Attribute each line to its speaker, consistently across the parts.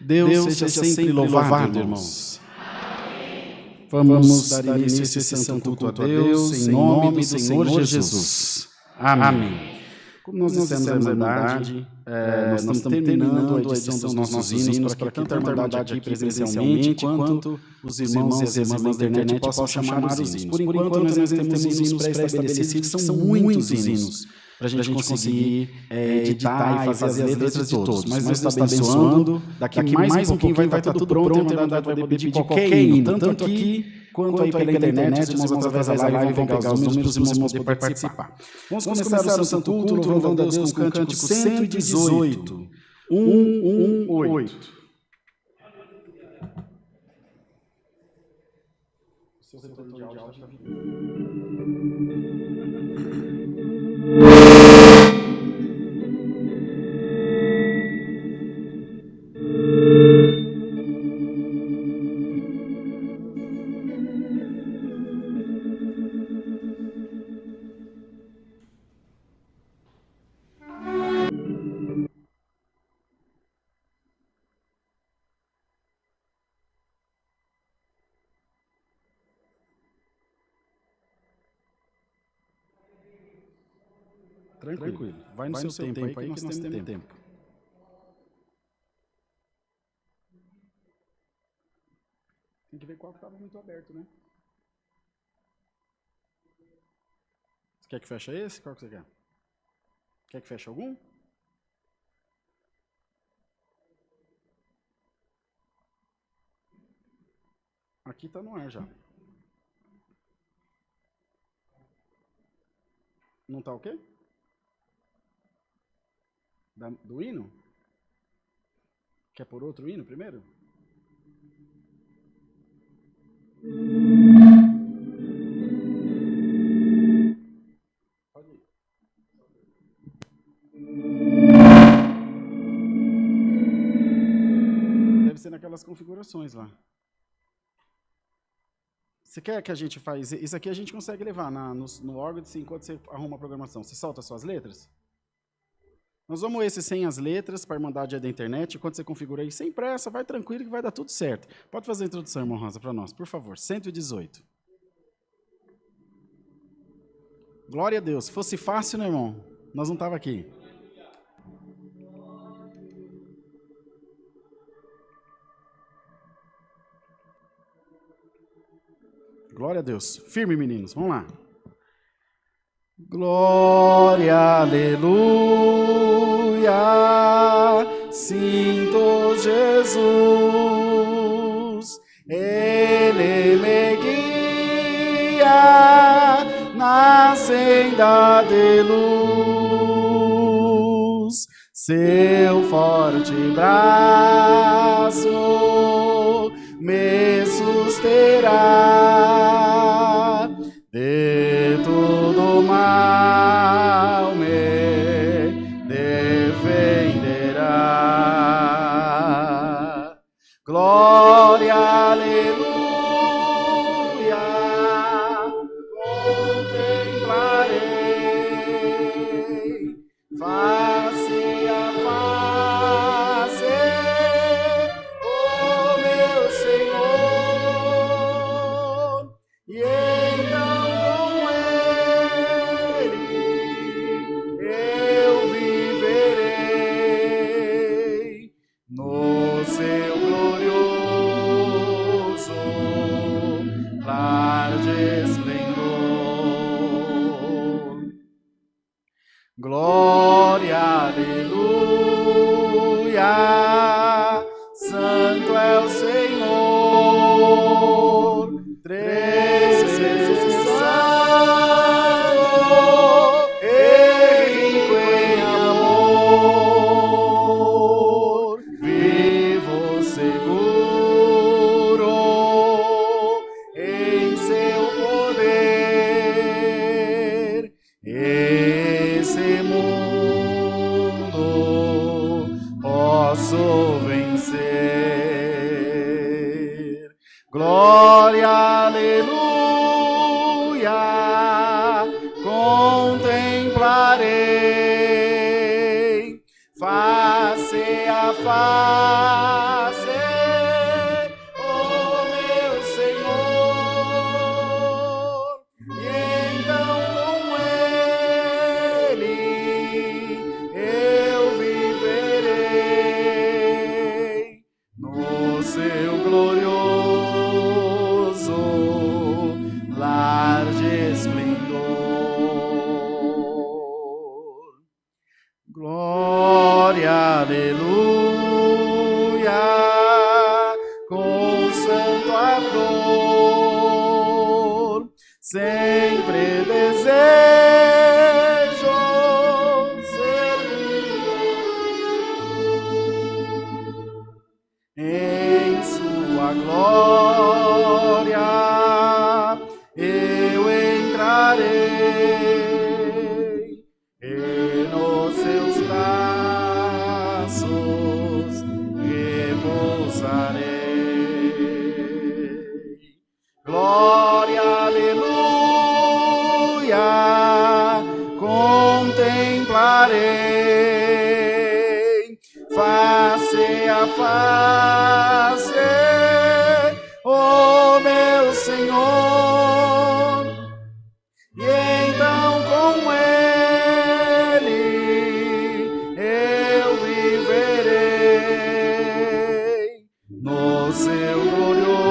Speaker 1: Deus seja sempre louvado, irmãos. Vamos dar início a esse santo culto a Deus, em nome do Senhor Jesus. Amém. Como nós dissemos a Irmandade, nós estamos terminando a edição dos nossos hinos, para que tanto a Irmandade aqui presencialmente, quanto os irmãos e as irmãs da internet possam chamar os hinos. Por enquanto, nós temos hinos pré-estabelecidos, que são muitos hinos. para a gente conseguir editar e fazer as letras de todos. Mas Deus está abençoando, daqui mais um pouquinho vai estar tudo pronto, e a irmandade vai poder pedir qualquer hino, tanto aqui quanto aí pela internet, os irmãos através da live vão pegar os números para os irmãos poderem participar. Vamos começar o Santo Culto louvando a Deus com o cântico 118, 118. Seu retorno de áudio está vindo. Tranquilo. Vai no seu tempo aí que nós temos tempo. Tem que ver qual que estava muito aberto, né? Você quer que feche esse? Qual que você quer? Quer que feche algum? Aqui está no ar já. Não está o quê? Do hino? Quer pôr outro hino primeiro? Pode ir. Deve ser naquelas configurações lá. Você quer que a gente faz... Isso aqui a gente consegue levar no órgão enquanto você arruma a programação. Você solta as suas letras? Nós vamos esse sem as letras para a Irmandade da internet. Quando você configura aí, sem pressa, vai tranquilo que vai dar tudo certo. Pode fazer a introdução, irmão Rosa, para nós, por favor. 118. Glória a Deus. Se fosse fácil, né, irmão? Nós não estávamos aqui. Glória a Deus. Firme, meninos. Vamos lá. Glória, aleluia, sinto Jesus, Ele me guia na senda de luz, seu forte braço me susterá. De todo mal me defenderá. Glória, aleluia, contemplarei face a face o meu Senhor, e então eu viverei no seu glorioso lar de esplendor. Glória, aleluia, santo é o Senhor, três vezes santo e rico em amor, vivo seguro em seu poder, esse mundo posso vencer. Glória, aleluia, contemplarei face a face o meu Senhor, e então com Ele eu viverei no seu glorioso lar de esplendor. sempre desejo servir. Em sua glória eu entrarei e nos seus braços repousarei. Glória, aleluia, contemplarei face a face, ó meu Senhor, e então com Ele eu viverei no seu glorioso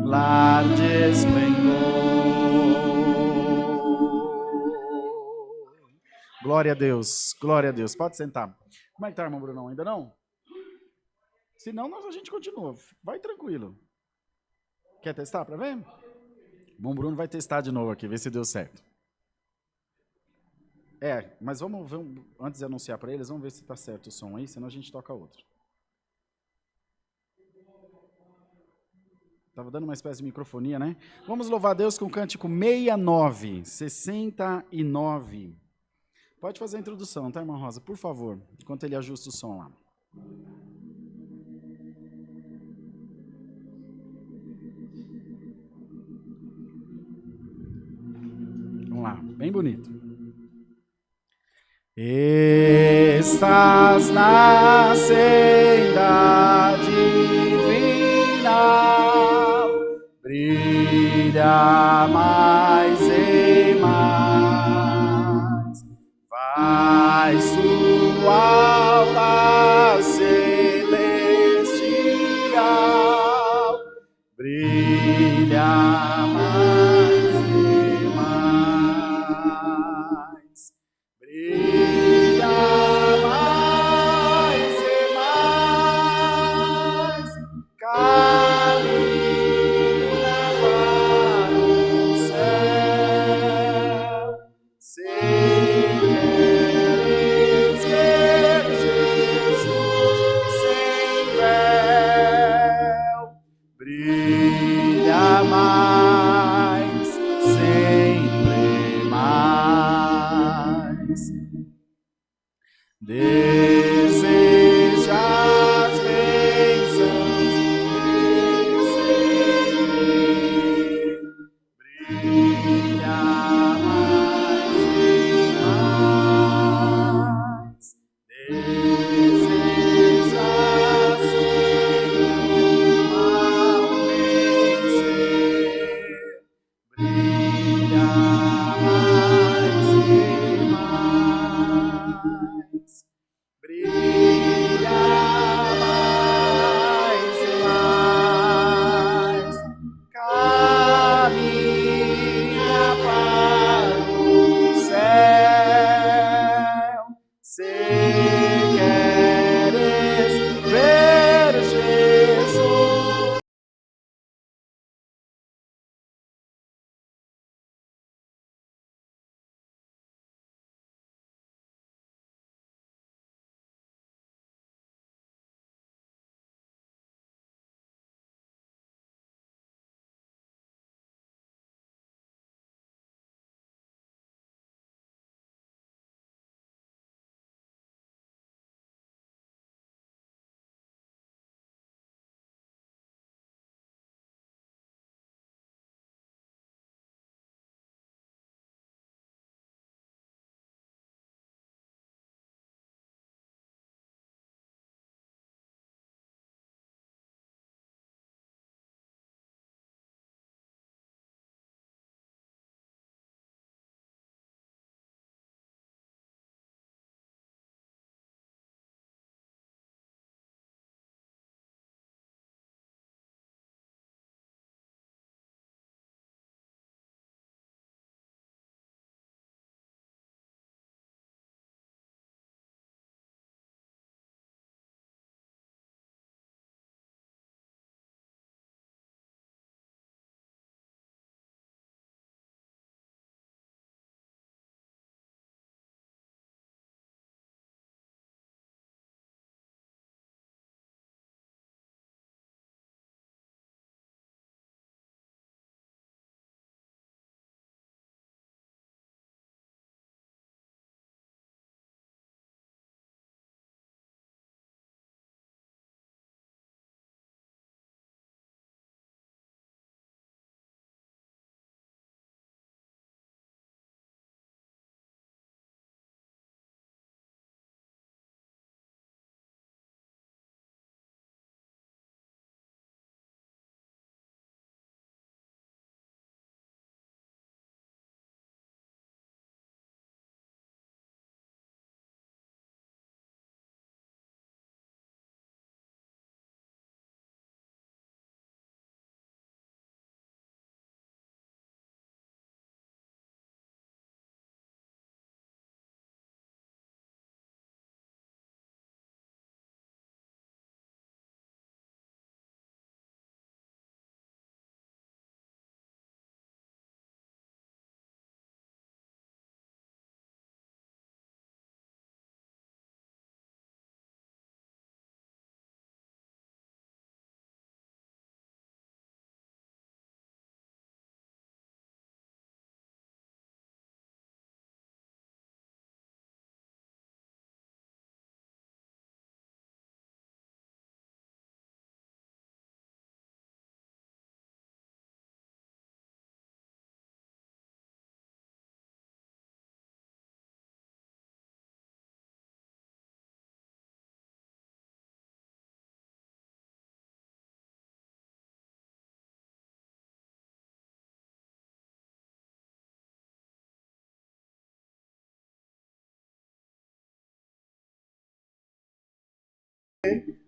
Speaker 1: lar de esplendor. Glória a Deus, glória a Deus. Pode sentar. Como é que tá, irmão Brunão? Ainda não? Se não, a gente continua. Vai tranquilo. Quer testar para ver? Bom, Bruno vai testar de novo aqui, ver se deu certo. Mas vamos antes de anunciar para eles, vamos ver se está certo o som aí, senão a gente toca outro. Estava dando uma espécie de microfonia, né? Vamos louvar a Deus com o cântico 69. Pode fazer a introdução, tá, irmã Rosa? Por favor, enquanto ele ajusta o som lá. Vamos lá, bem bonito. Estás na senda divina, brilha mais e mais, vai sua aula celestial, brilha mais e mais, brilha mais e mais, caminha para o céu, se queres ver Jesus sem véu, brilha mais, sempre mais. Deseja as bênçãos receber, brilha mais e mais. Deseja sempre o mal vencer, brilha mais e mais, brilha mais e mais, caminha para o céu, se queres ver Jesus.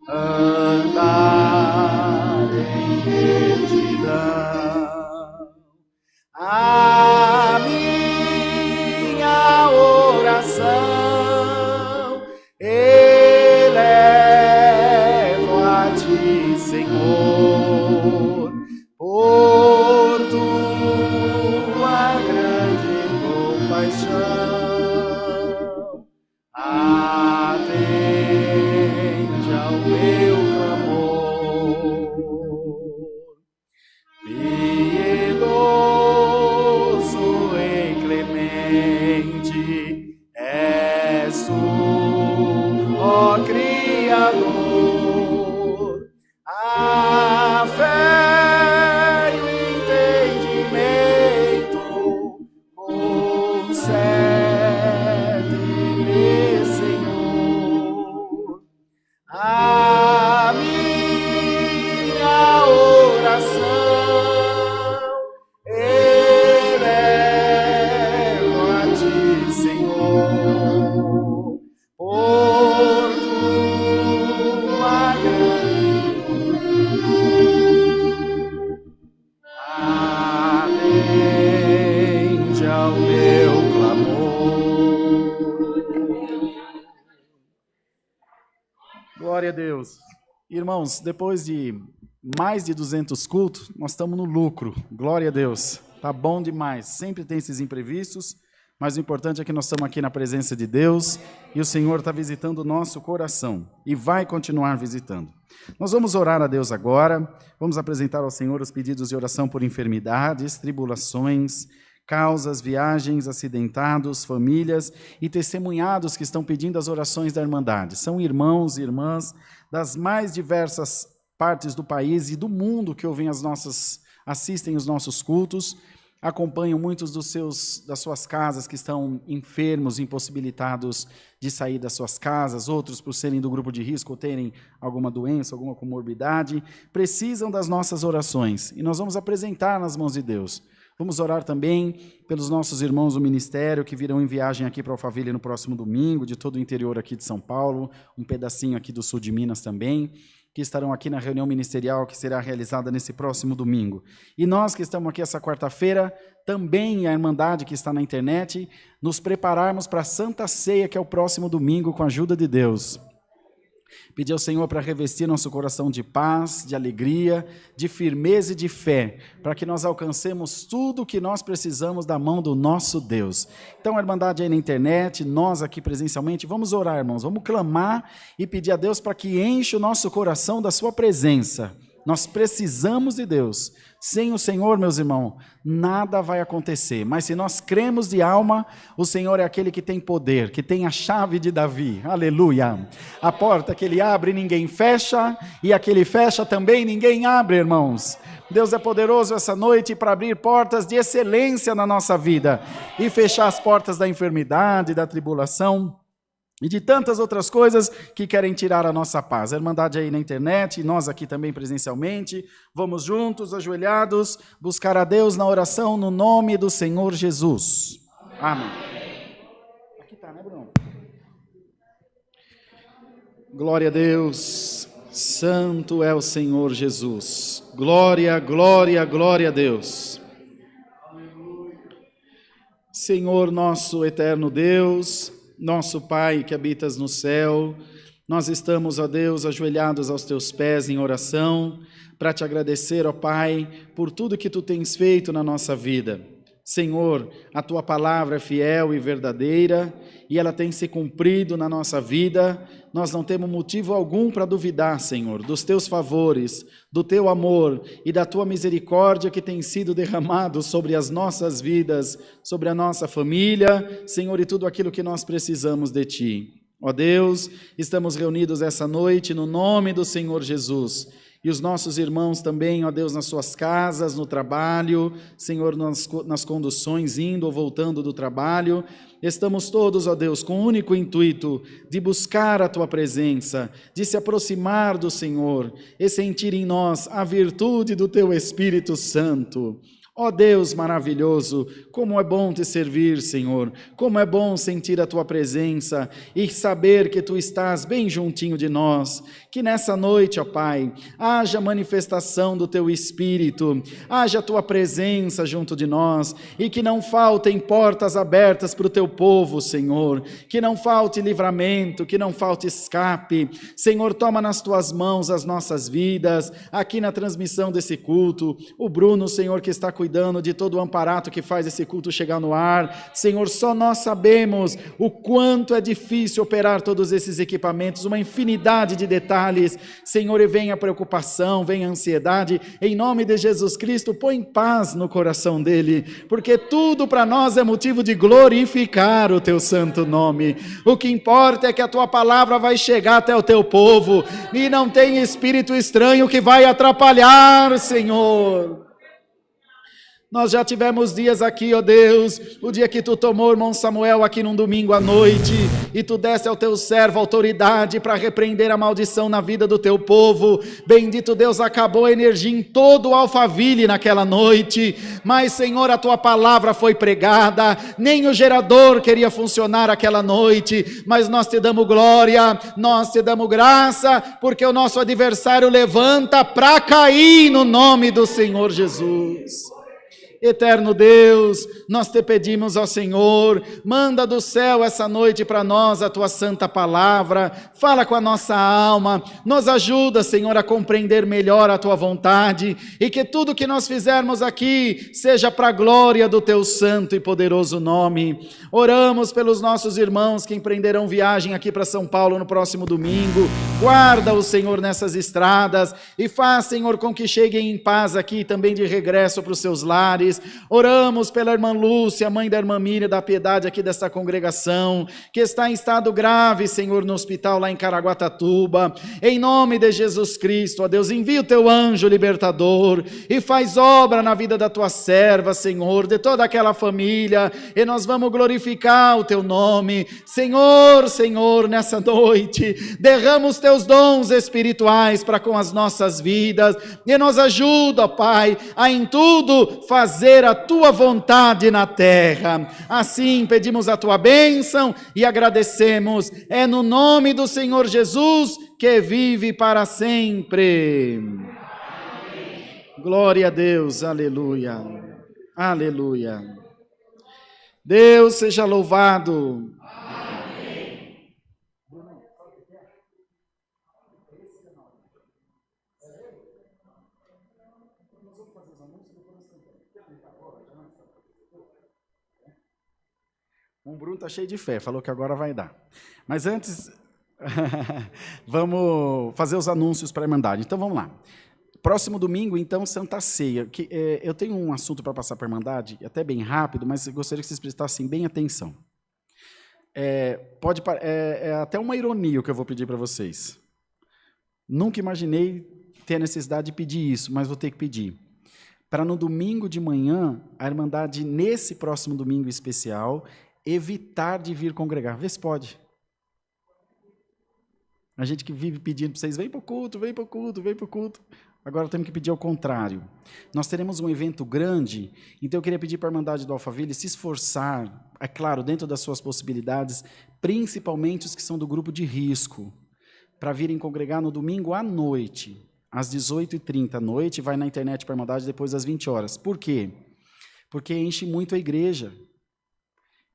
Speaker 1: andar em retidão. A minha oração elevo a ti, Senhor, por tua grande compaixão. Atende ao meu clamor, piedoso e clemente és tu, ó Criador. A fé e o entendimento concede-me, Senhor. A minha oração elevo a ti, Senhor, por tua atende ao meu clamor. Glória a Deus. Irmãos, depois de mais de 200 cultos, nós estamos no lucro. Glória a Deus. Tá bom demais. Sempre tem esses imprevistos, mas o importante é que nós estamos aqui na presença de Deus e o Senhor está visitando o nosso coração e vai continuar visitando. Nós vamos orar a Deus agora, vamos apresentar ao Senhor os pedidos de oração por enfermidades, tribulações, causas, viagens, acidentados, famílias e testemunhados que estão pedindo as orações da Irmandade. São irmãos e irmãs das mais diversas partes do país e do mundo que assistem os nossos cultos, acompanham muitos das suas casas que estão enfermos, impossibilitados de sair das suas casas, outros por serem do grupo de risco ou terem alguma doença, alguma comorbidade, precisam das nossas orações e nós vamos apresentar nas mãos de Deus. Vamos orar também pelos nossos irmãos do ministério que virão em viagem aqui para Alphaville no próximo domingo, de todo o interior aqui de São Paulo, um pedacinho aqui do sul de Minas também, que estarão aqui na reunião ministerial que será realizada nesse próximo domingo. E nós que estamos aqui essa quarta-feira, também a Irmandade que está na internet, nos prepararmos para a Santa Ceia, que é o próximo domingo, com a ajuda de Deus. Pedir ao Senhor para revestir nosso coração de paz, de alegria, de firmeza e de fé, para que nós alcancemos tudo o que nós precisamos da mão do nosso Deus. Então, a Irmandade aí na internet, nós aqui presencialmente, vamos orar, irmãos, vamos clamar e pedir a Deus para que enche o nosso coração da sua presença. Nós precisamos de Deus. Sem o Senhor, meus irmãos, nada vai acontecer. Mas se nós cremos de alma, o Senhor é aquele que tem poder, que tem a chave de Davi. Aleluia! A porta que Ele abre, ninguém fecha, e a que Ele fecha também, ninguém abre, irmãos. Deus é poderoso essa noite para abrir portas de excelência na nossa vida e fechar as portas da enfermidade, da tribulação e de tantas outras coisas que querem tirar a nossa paz. A Irmandade aí na internet, e nós aqui também presencialmente, vamos juntos, ajoelhados, buscar a Deus na oração no nome do Senhor Jesus. Amém. Aqui está, né, Bruno? Glória a Deus, santo é o Senhor Jesus. Glória, glória, glória a Deus. Senhor nosso eterno Deus, nosso Pai que habitas no céu, nós estamos, ó Deus, ajoelhados aos teus pés em oração, para te agradecer, ó Pai, por tudo que tu tens feito na nossa vida. Senhor, a tua palavra é fiel e verdadeira, e ela tem se cumprido na nossa vida. Nós não temos motivo algum para duvidar, Senhor, dos teus favores, do teu amor e da tua misericórdia que tem sido derramado sobre as nossas vidas, sobre a nossa família, Senhor, e tudo aquilo que nós precisamos de ti. Ó Deus, estamos reunidos essa noite no nome do Senhor Jesus. E os nossos irmãos também, ó Deus, nas suas casas, no trabalho, Senhor, nas conduções, indo ou voltando do trabalho, estamos todos, ó Deus, com o único intuito de buscar a Tua presença, de se aproximar do Senhor e sentir em nós a virtude do Teu Espírito Santo. Ó Deus maravilhoso, como é bom te servir, Senhor, como é bom sentir a Tua presença e saber que Tu estás bem juntinho de nós. Que nessa noite, ó Pai, haja manifestação do Teu Espírito, haja Tua presença junto de nós e que não faltem portas abertas para o Teu povo, Senhor, que não falte livramento, que não falte escape. Senhor, toma nas Tuas mãos as nossas vidas, aqui na transmissão desse culto, o Bruno, Senhor, que está cuidando de todo o amparato que faz esse culto chegar no ar. Senhor, só nós sabemos o quanto é difícil operar todos esses equipamentos, uma infinidade de detalhes. Senhor, e vem a preocupação, vem a ansiedade. Em nome de Jesus Cristo, põe paz no coração dele, porque tudo para nós é motivo de glorificar o Teu santo nome. O que importa é que a Tua palavra vai chegar até o Teu povo e não tem espírito estranho que vai atrapalhar, Senhor. Nós já tivemos dias aqui, ó Deus, o dia que Tu tomou o irmão Samuel aqui num domingo à noite, e Tu desse ao Teu servo autoridade para repreender a maldição na vida do Teu povo. Bendito Deus, acabou a energia em todo o Alphaville naquela noite, mas Senhor, a Tua palavra foi pregada, nem o gerador queria funcionar aquela noite, mas nós Te damos glória, nós Te damos graça, porque o nosso adversário levanta para cair no nome do Senhor Jesus. Eterno Deus, nós Te pedimos ao Senhor, manda do céu essa noite para nós a Tua santa palavra, fala com a nossa alma, nos ajuda, Senhor, a compreender melhor a Tua vontade, e que tudo que nós fizermos aqui seja para a glória do Teu santo e poderoso nome. Oramos pelos nossos irmãos que empreenderão viagem aqui para São Paulo no próximo domingo, guarda o Senhor nessas estradas, e faz, Senhor, com que cheguem em paz aqui também de regresso para os seus lares. Oramos pela irmã Lúcia, mãe da irmã Miriam da Piedade aqui desta congregação, que está em estado grave, Senhor, no hospital lá em Caraguatatuba. Em nome de Jesus Cristo, ó Deus, envia o Teu anjo libertador e faz obra na vida da Tua serva, Senhor, de toda aquela família, e nós vamos glorificar o Teu nome. Senhor, Senhor, nessa noite, derrama os Teus dons espirituais para com as nossas vidas, e nos ajuda, Pai, a em tudo fazer a Tua vontade na terra. Assim pedimos a Tua bênção e agradecemos. É no nome do Senhor Jesus, que vive para sempre. Amém. Glória a Deus, aleluia, aleluia. Deus seja louvado. O Bruno está cheio de fé, falou que agora vai dar. Mas antes, vamos fazer os anúncios para a Irmandade. Então, vamos lá. Próximo domingo, então, Santa Ceia. Eu tenho um assunto para passar para a Irmandade, até bem rápido, mas gostaria que vocês prestassem bem atenção. É até uma ironia o que eu vou pedir para vocês. Nunca imaginei ter a necessidade de pedir isso, mas vou ter que pedir. Para no domingo de manhã, a Irmandade, nesse próximo domingo especial, evitar de vir congregar. Vê se pode. A gente que vive pedindo para vocês, vem para o culto, vem para o culto, vem para o culto. Agora temos que pedir ao contrário. Nós teremos um evento grande, então eu queria pedir para a Irmandade do Alphaville se esforçar, é claro, dentro das suas possibilidades, principalmente os que são do grupo de risco, para virem congregar no domingo à noite, às 18h30 à noite, vai na internet para a Irmandade depois das 20 horas. Por quê? Porque enche muito a igreja.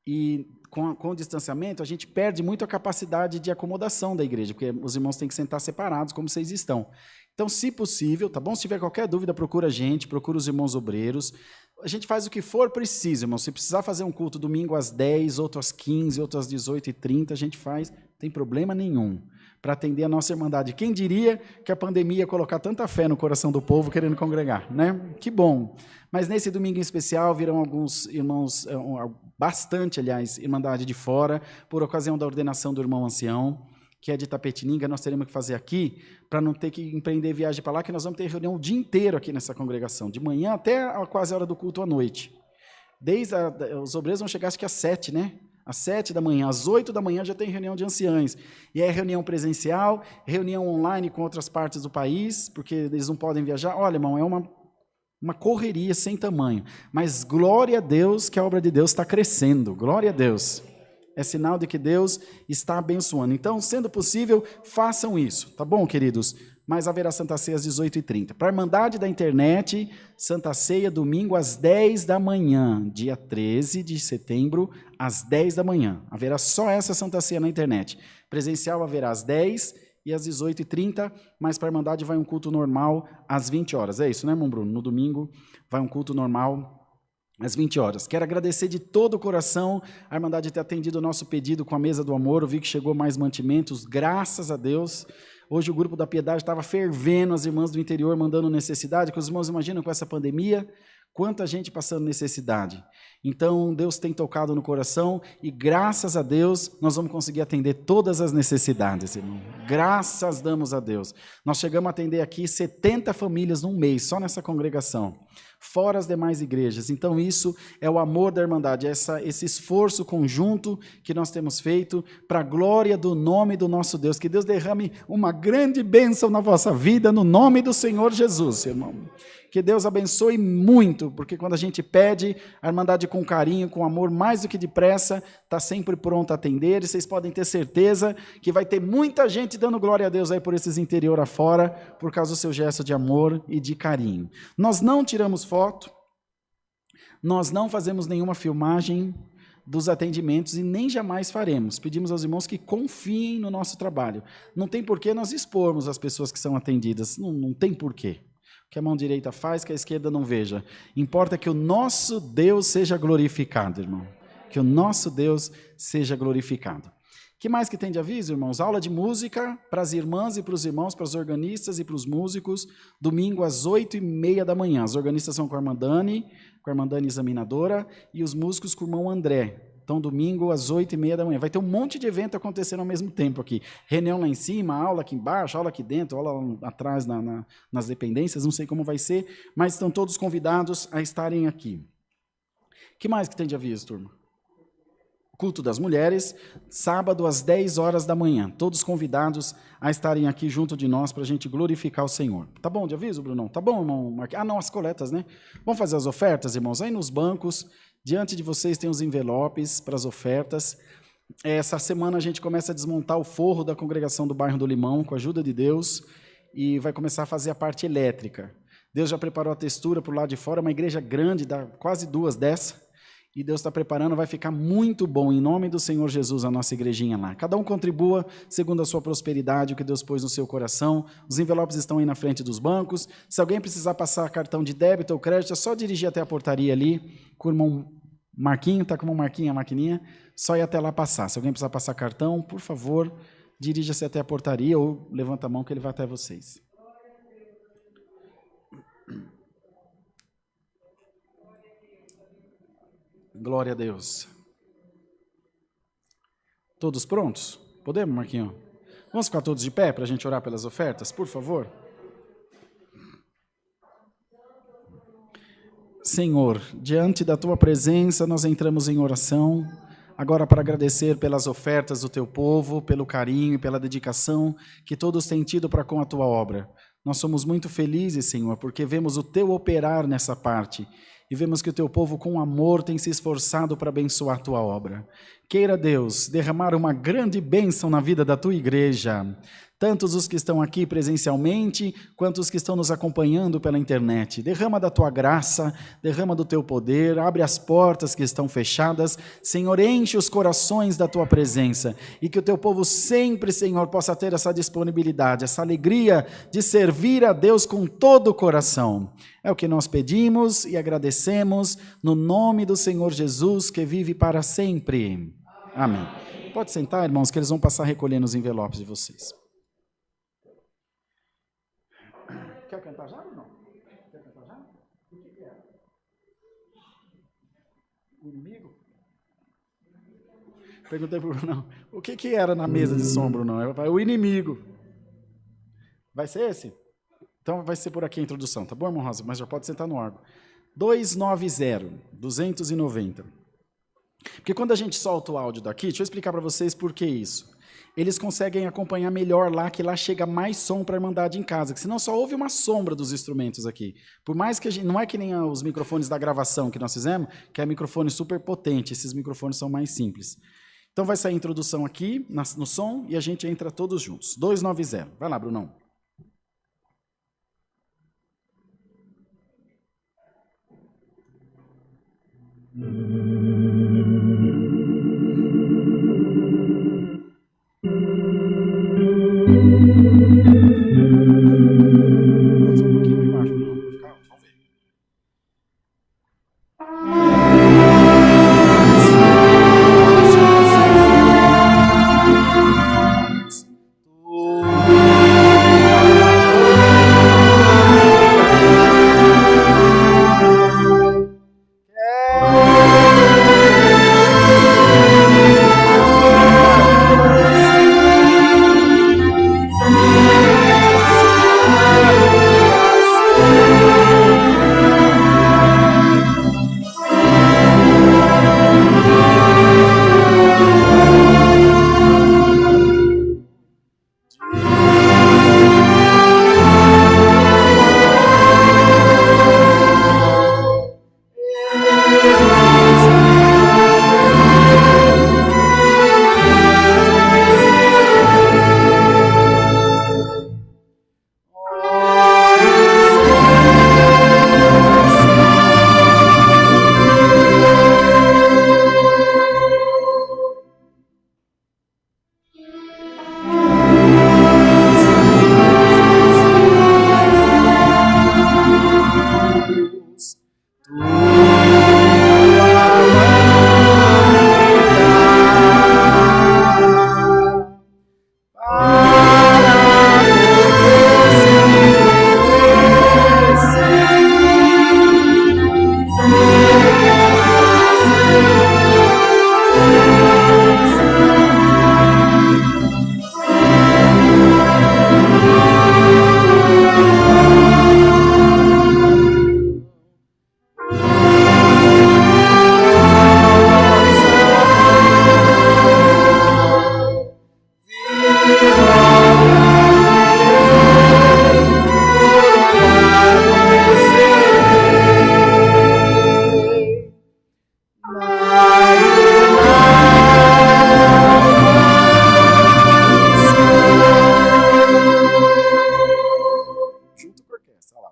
Speaker 1: E com o distanciamento, a gente perde muito a capacidade de acomodação da igreja, porque os irmãos têm que sentar separados, como vocês estão. Então, se possível, tá bom? Se tiver qualquer dúvida, procura a gente, procura os irmãos obreiros. A gente faz o que for preciso, irmão. Se precisar fazer um culto domingo às 10, outro às 15, outro às 18h30, a gente faz, não tem problema nenhum, para atender a nossa Irmandade. Quem diria que a pandemia ia colocar tanta fé no coração do povo querendo congregar, né? Que bom. Mas nesse domingo em especial virão alguns irmãos, bastante, aliás, Irmandade de fora, por ocasião da ordenação do irmão ancião, que é de Itapetininga. Nós teremos que fazer aqui, para não ter que empreender viagem para lá, que nós vamos ter reunião o dia inteiro aqui nessa congregação, de manhã até quase a hora do culto à noite. Os obreiros vão chegar, acho que às 7, né? Às 7 da manhã, às 8 da manhã já tem reunião de anciães. E é reunião presencial, reunião online com outras partes do país, porque eles não podem viajar. Olha, irmão, é uma uma correria sem tamanho. Mas glória a Deus que a obra de Deus está crescendo. Glória a Deus. É sinal de que Deus está abençoando. Então, sendo possível, façam isso. Tá bom, queridos? Mas haverá Santa Ceia às 18h30. Para a Irmandade da Internet, Santa Ceia domingo às 10 da manhã, dia 13 de setembro, às 10 da manhã. Haverá só essa Santa Ceia na internet. Presencial haverá às 10 e às 18h30, mas para a Irmandade vai um culto normal às 20 horas. É isso, né, irmão Bruno? No domingo vai um culto normal às 20 horas. Quero agradecer de todo o coração a Irmandade ter atendido o nosso pedido com a mesa do amor. Eu vi que chegou mais mantimentos, graças a Deus. Hoje o grupo da Piedade estava fervendo, as irmãs do interior mandando necessidade, que os irmãos imaginam com essa pandemia, quanta gente passando necessidade. Então, Deus tem tocado no coração e, graças a Deus, nós vamos conseguir atender todas as necessidades, irmão. Graças damos a Deus. Nós chegamos a atender aqui 70 famílias num mês, só nessa congregação, fora as demais igrejas. Então, isso é o amor da Irmandade, esse esforço conjunto que nós temos feito para a glória do nome do nosso Deus. Que Deus derrame uma grande bênção na vossa vida, no nome do Senhor Jesus, irmão. Que Deus abençoe muito, porque quando a gente pede, a Irmandade com carinho, com amor, mais do que depressa, está sempre pronta a atender, e vocês podem ter certeza que vai ter muita gente dando glória a Deus aí por esses interior afora, por causa do seu gesto de amor e de carinho. Nós não tiramos foto, nós não fazemos nenhuma filmagem dos atendimentos e nem jamais faremos. Pedimos aos irmãos que confiem no nosso trabalho. Não tem porquê nós expormos as pessoas que são atendidas, não tem porquê. Que a mão direita faz, que a esquerda não veja. Importa que o nosso Deus seja glorificado, irmão. Que o nosso Deus seja glorificado. Que mais que tem de aviso, irmãos? Aula de música para as irmãs e para os irmãos, para os organistas e para os músicos, domingo às 8h30 da manhã. As organistas são com a irmã Dani examinadora, e os músicos com o irmão André. Então, domingo, às 8h30 da manhã. Vai ter um monte de evento acontecendo ao mesmo tempo aqui. Reunião lá em cima, aula aqui embaixo, aula aqui dentro, aula lá atrás nas dependências, não sei como vai ser, mas estão todos convidados a estarem aqui. O que mais que tem de aviso, turma? Culto das mulheres, sábado às 10 horas da manhã. Todos convidados a estarem aqui junto de nós para a gente glorificar o Senhor. Tá bom de aviso, Brunão? Tá bom, irmão? Ah, não, as coletas, né? Vamos fazer as ofertas, irmãos? Aí nos bancos, diante de vocês tem os envelopes para as ofertas. Essa semana a gente começa a desmontar o forro da congregação do bairro do Limão, com a ajuda de Deus, e vai começar a fazer a parte elétrica. Deus já preparou a textura para o lado de fora, uma igreja grande, dá quase 2 dessa, e Deus está preparando, vai ficar muito bom, em nome do Senhor Jesus, a nossa igrejinha lá. Cada um contribua segundo a sua prosperidade, o que Deus pôs no seu coração. Os envelopes estão aí na frente dos bancos. Se alguém precisar passar cartão de débito ou crédito, é só dirigir até a portaria ali, com o irmão Marquinho, está com o irmão Marquinho, a maquininha, só ir até lá passar. Se alguém precisar passar cartão, por favor, dirija-se até a portaria ou levanta a mão que ele vai até vocês. Glória a Deus. Todos prontos? Podemos, Marquinhos? Vamos ficar todos de pé para a gente orar pelas ofertas, por favor? Senhor, diante da Tua presença, nós entramos em oração, agora para agradecer pelas ofertas do Teu povo, pelo carinho e pela dedicação que todos têm tido para com a Tua obra. Nós somos muito felizes, Senhor, porque vemos o Teu operar nessa parte, e vemos que o Teu povo com amor tem se esforçado para abençoar a Tua obra. Queira, Deus, derramar uma grande bênção na vida da Tua igreja, tantos os que estão aqui presencialmente, quanto os que estão nos acompanhando pela internet. Derrama da Tua graça, derrama do Teu poder, abre as portas que estão fechadas. Senhor, enche os corações da Tua presença, e que o Teu povo sempre, Senhor, possa ter essa disponibilidade, essa alegria de servir a Deus com todo o coração. É o que nós pedimos e agradecemos, no nome do Senhor Jesus, que vive para sempre. Amém. Pode sentar, irmãos, que eles vão passar recolhendo os envelopes de vocês. Quer cantar já ou não? Quer cantar já? O que é? O inimigo? Perguntei para o Brunão, o que era na mesa de som, Brunão? O inimigo. Vai ser esse? Então vai ser por aqui a introdução, tá bom, irmão Rosa? Mas já pode sentar no órgão. 290. Porque quando a gente solta o áudio daqui, deixa eu explicar para vocês por que isso. Eles conseguem acompanhar melhor lá, que lá chega mais som para a Irmandade em casa, que senão só ouve uma sombra dos instrumentos aqui. Por mais que a gente, não é que nem os microfones da gravação que nós fizemos, que é microfone super potente, esses microfones são mais simples. Então vai sair a introdução aqui, no som, e a gente entra todos juntos. 290. Vai lá, Brunão.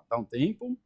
Speaker 1: Dá um tempo.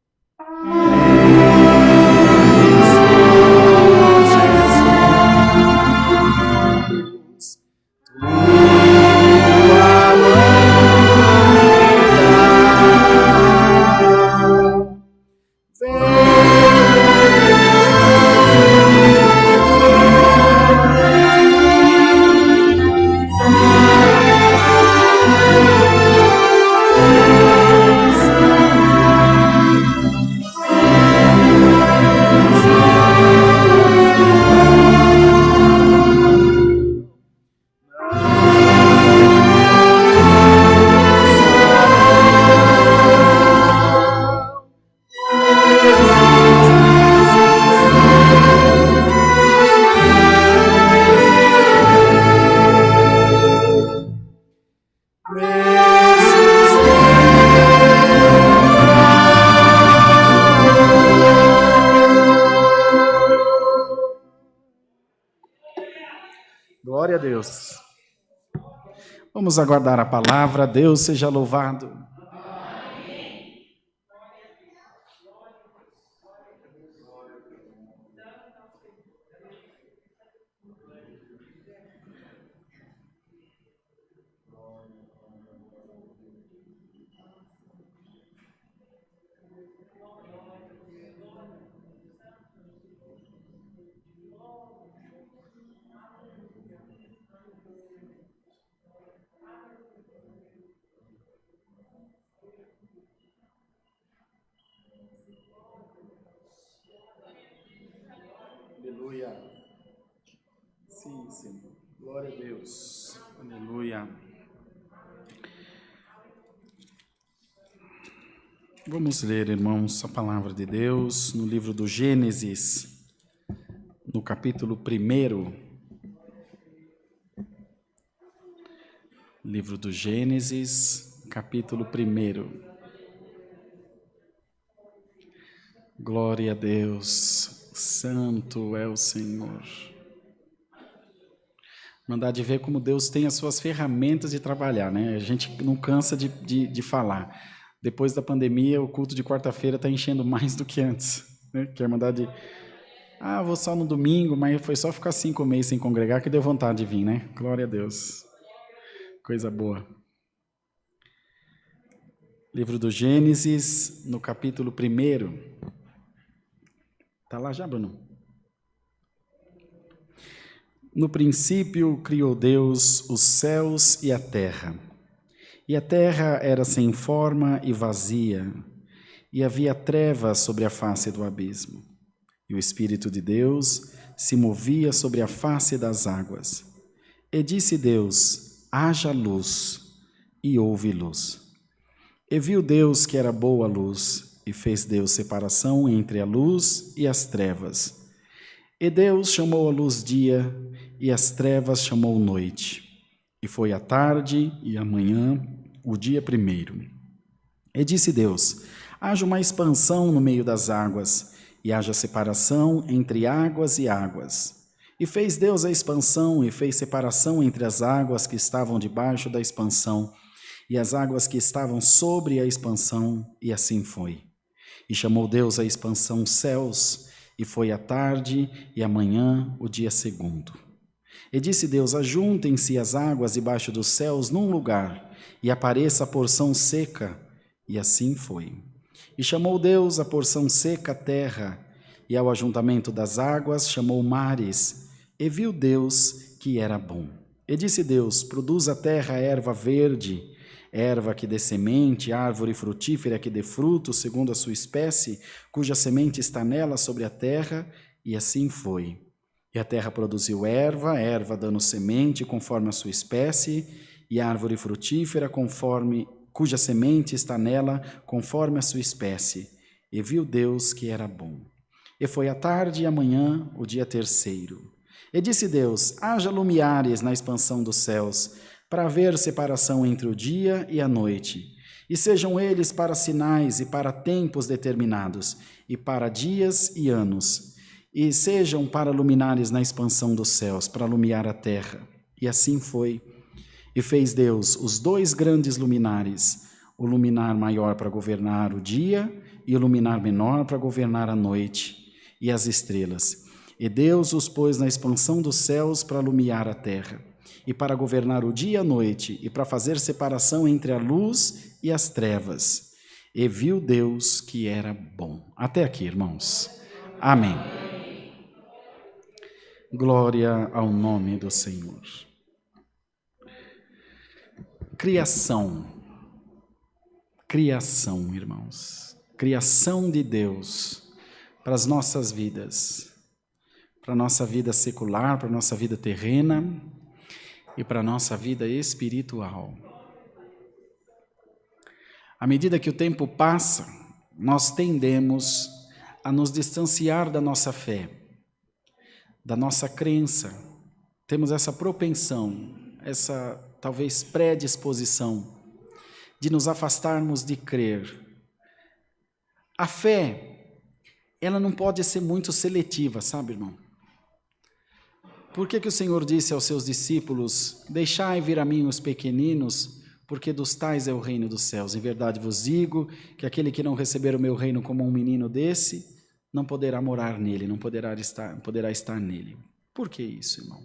Speaker 1: Glória a Deus. Vamos aguardar a palavra. Deus seja louvado. Aleluia. Sim, sim. Glória a Deus. Aleluia. Vamos ler, irmãos, a palavra de Deus no livro do Gênesis, no capítulo 1, livro do Gênesis, capítulo 1. Glória a Deus, santo é o Senhor. Mandar de ver como Deus tem as suas ferramentas de trabalhar, né? A gente não cansa de falar. Depois da pandemia, o culto de quarta-feira está enchendo mais do que antes, né? Que a Irmandade... vou só no domingo, mas foi só ficar 5 meses sem congregar que deu vontade de vir, né? Glória a Deus. Coisa boa. Livro do Gênesis, no capítulo 1. Está lá já, Bruno? No princípio criou Deus os céus e a terra. E a terra era sem forma e vazia, e havia trevas sobre a face do abismo. E o Espírito de Deus se movia sobre a face das águas. E disse Deus: haja luz, e houve luz. E viu Deus que era boa a luz, e fez Deus separação entre a luz e as trevas. E Deus chamou a luz dia, e as trevas chamou noite. E foi a tarde e a manhã, o dia 1. E disse Deus: haja uma expansão no meio das águas, e haja separação entre águas e águas. E fez Deus a expansão, e fez separação entre as águas que estavam debaixo da expansão, e as águas que estavam sobre a expansão, e assim foi. E chamou Deus a expansão céus, e foi a tarde e a manhã, o dia 2. E disse Deus: ajuntem-se as águas debaixo dos céus num lugar, e apareça a porção seca, e assim foi. E chamou Deus a porção seca a terra, e ao ajuntamento das águas chamou mares, e viu Deus que era bom. E disse Deus: produz a terra erva verde, erva que dê semente, árvore frutífera que dê fruto, segundo a sua espécie, cuja semente está nela sobre a terra, e assim foi. E a terra produziu erva dando semente conforme a sua espécie, e árvore frutífera cuja semente está nela conforme a sua espécie. E viu Deus que era bom. E foi a tarde e a manhã, o dia 3. E disse Deus: haja lumiares na expansão dos céus, para haver separação entre o dia e a noite, e sejam eles para sinais e para tempos determinados, e para dias e anos, e sejam para luminares na expansão dos céus, para iluminar a terra. E assim foi. E fez Deus os 2 grandes luminares, o luminar maior para governar o dia, e o luminar menor para governar a noite, e as estrelas. E Deus os pôs na expansão dos céus para iluminar a terra, e para governar o dia e a noite, e para fazer separação entre a luz e as trevas. E viu Deus que era bom. Até aqui, irmãos. Amém. Glória ao nome do Senhor. Criação, irmãos. Criação de Deus para as nossas vidas, para a nossa vida secular, para a nossa vida terrena e para a nossa vida espiritual. À medida que o tempo passa, nós tendemos a nos distanciar da nossa fé, da nossa crença. Temos essa propensão, essa talvez predisposição de nos afastarmos de crer. A fé, ela não pode ser muito seletiva, sabe, irmão? Por que o Senhor disse aos seus discípulos: deixai vir a mim os pequeninos, porque dos tais é o reino dos céus? Em verdade vos digo que aquele que não receber o meu reino como um menino desse, não poderá morar nele, não poderá estar nele. Por que isso, irmão?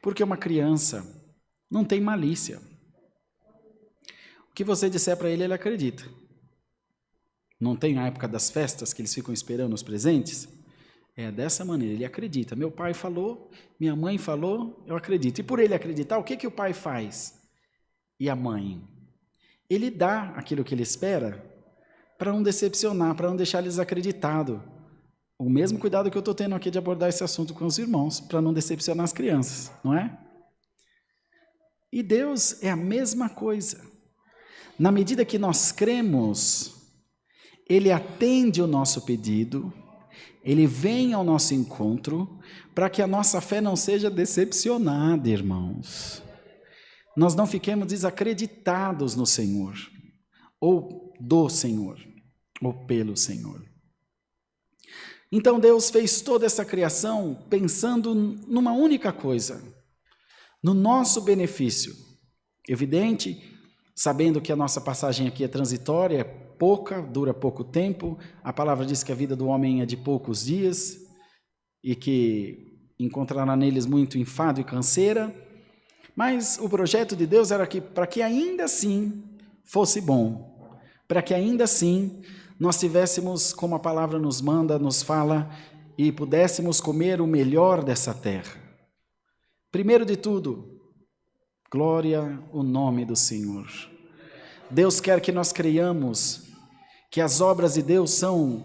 Speaker 1: Porque uma criança não tem malícia. O que você disser para ele, ele acredita. Não tem a época das festas que eles ficam esperando os presentes? É dessa maneira, ele acredita. Meu pai falou, minha mãe falou, eu acredito. E por ele acreditar, o que o pai faz? E a mãe? Ele dá aquilo que ele espera para não decepcionar, para não deixar eles desacreditados. O mesmo cuidado que eu estou tendo aqui de abordar esse assunto com os irmãos, para não decepcionar as crianças, não é? E Deus é a mesma coisa. Na medida que nós cremos, Ele atende o nosso pedido, Ele vem ao nosso encontro para que a nossa fé não seja decepcionada, irmãos. Nós não fiquemos desacreditados no Senhor, ou do Senhor, ou pelo Senhor. Então Deus fez toda essa criação pensando numa única coisa, no nosso benefício. Evidente, sabendo que a nossa passagem aqui é transitória, é pouca, dura pouco tempo, a palavra diz que a vida do homem é de poucos dias, e que encontrará neles muito enfado e canseira, mas o projeto de Deus era que, para que ainda assim fosse bom, para que ainda assim nós tivéssemos, como a palavra nos manda, nos fala, e pudéssemos comer o melhor dessa terra. Primeiro de tudo, glória ao nome do Senhor. Deus quer que nós creiamos que as obras de Deus são,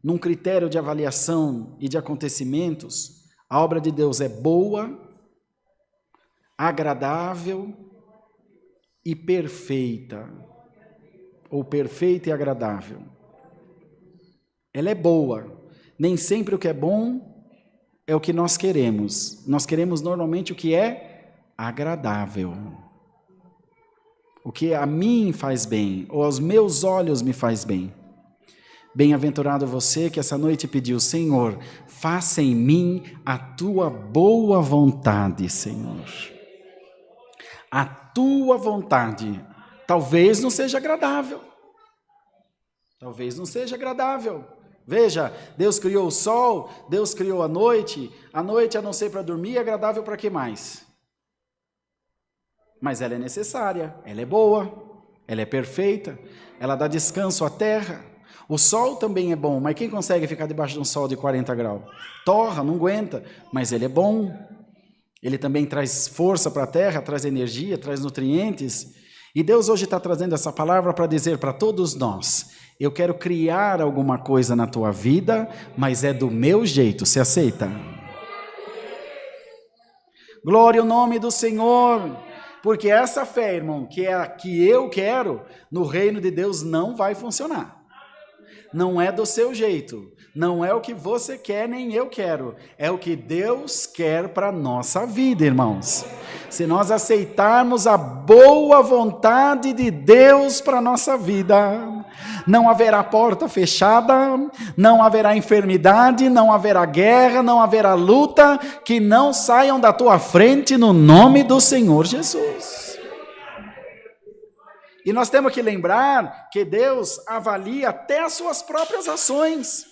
Speaker 1: num critério de avaliação e de acontecimentos, a obra de Deus é boa, agradável e perfeita, ou perfeita e agradável. Ela é boa, nem sempre o que é bom é o que nós queremos normalmente o que é agradável, o que a mim faz bem, ou aos meus olhos me faz bem. Bem-aventurado você que essa noite pediu: Senhor, faça em mim a tua boa vontade, Senhor. A tua vontade talvez não seja agradável. Talvez não seja agradável. Veja, Deus criou o sol, Deus criou a noite a não ser para dormir, é agradável para que mais? Mas ela é necessária, ela é boa, ela é perfeita, ela dá descanso à terra. O sol também é bom, mas quem consegue ficar debaixo de um sol de 40 graus? Torra, não aguenta, mas ele é bom. Ele também traz força para a terra, traz energia, traz nutrientes. E Deus hoje está trazendo essa palavra para dizer para todos nós: eu quero criar alguma coisa na tua vida, mas é do meu jeito, você aceita? Glória ao nome do Senhor, porque essa fé, irmão, que é a que eu quero, no reino de Deus não vai funcionar. Não é do seu jeito, não é o que você quer, nem eu quero, é o que Deus quer para a nossa vida, irmãos. Se nós aceitarmos a boa vontade de Deus para a nossa vida, não haverá porta fechada, não haverá enfermidade, não haverá guerra, não haverá luta, que não saiam da tua frente no nome do Senhor Jesus. E nós temos que lembrar que Deus avalia até as suas próprias ações.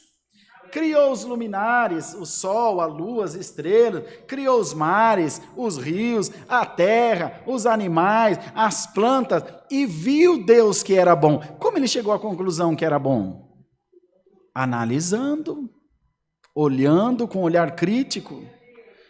Speaker 1: Criou os luminares, o sol, a lua, as estrelas, criou os mares, os rios, a terra, os animais, as plantas, e viu Deus que era bom. Como ele chegou à conclusão que era bom? Analisando, olhando com um olhar crítico.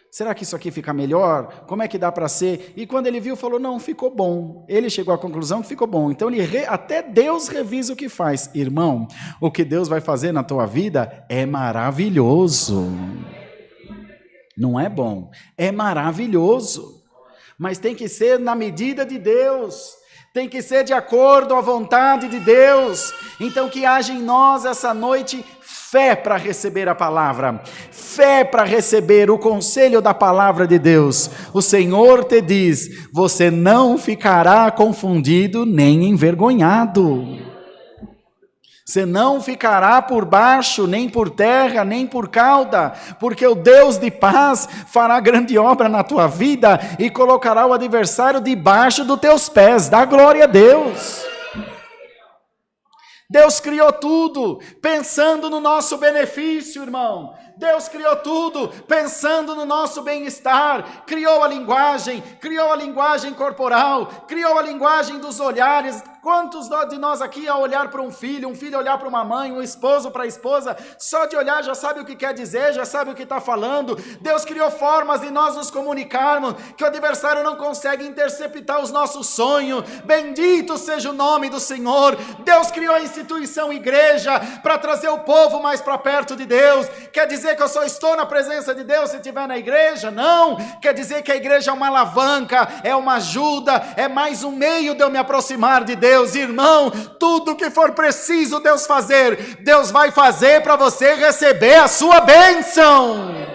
Speaker 1: Será que isso aqui fica melhor? Como é que dá para ser? E quando ele viu, falou: não, ficou bom. Ele chegou à conclusão que ficou bom. Então, até Deus revisa o que faz. Irmão, o que Deus vai fazer na tua vida é maravilhoso. Não é bom, é maravilhoso. Mas tem que ser na medida de Deus. Tem que ser de acordo à vontade de Deus. Então, que haja em nós essa noite fé para receber a palavra, fé para receber o conselho da palavra de Deus. O Senhor te diz: você não ficará confundido nem envergonhado. Você não ficará por baixo, nem por terra, nem por cauda, porque o Deus de paz fará grande obra na tua vida e colocará o adversário debaixo dos teus pés. Dá glória a Deus. Deus criou tudo pensando no nosso benefício, irmão. Deus criou tudo pensando no nosso bem-estar. Criou a linguagem corporal, criou a linguagem dos olhares. Quantos de nós aqui, ao olhar para um filho olhar para uma mãe, um esposo para a esposa, só de olhar já sabe o que quer dizer, já sabe o que está falando. Deus criou formas de nós nos comunicarmos, que o adversário não consegue interceptar os nossos sonhos. Bendito seja o nome do Senhor. Deus criou a instituição igreja para trazer o povo mais para perto de Deus. Quer dizer dizer que eu só estou na presença de Deus se estiver na igreja? Não, quer dizer que a igreja é uma alavanca, é uma ajuda, é mais um meio de eu me aproximar de Deus. Irmão, tudo que for preciso Deus fazer, Deus vai fazer para você receber a sua bênção.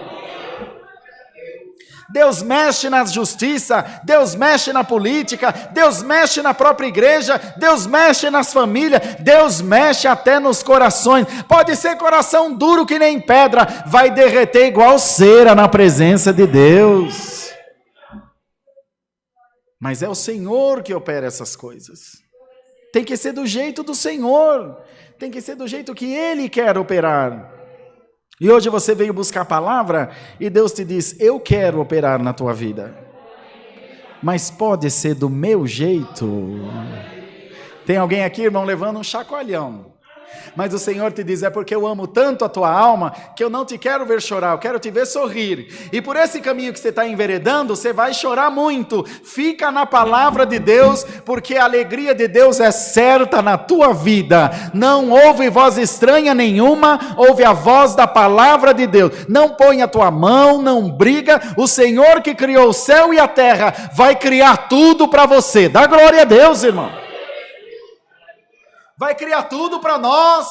Speaker 1: Deus mexe na justiça, Deus mexe na política, Deus mexe na própria igreja, Deus mexe nas famílias, Deus mexe até nos corações. Pode ser coração duro que nem pedra, vai derreter igual cera na presença de Deus. Mas é o Senhor que opera essas coisas. Tem que ser do jeito do Senhor, tem que ser do jeito que Ele quer operar. E hoje você veio buscar a palavra e Deus te diz, eu quero operar na tua vida. Mas pode ser do meu jeito. Tem alguém aqui, irmão, levando um chacoalhão. Mas o Senhor te diz, é porque eu amo tanto a tua alma, que eu não te quero ver chorar, eu quero te ver sorrir. E por esse caminho que você está enveredando, você vai chorar muito. Fica na palavra de Deus, porque a alegria de Deus é certa na tua vida. Não ouve voz estranha nenhuma, ouve a voz da palavra de Deus. Não põe a tua mão, não briga. O Senhor que criou o céu e a terra, vai criar tudo para você. Dá glória a Deus, irmão. Vai criar tudo para nós.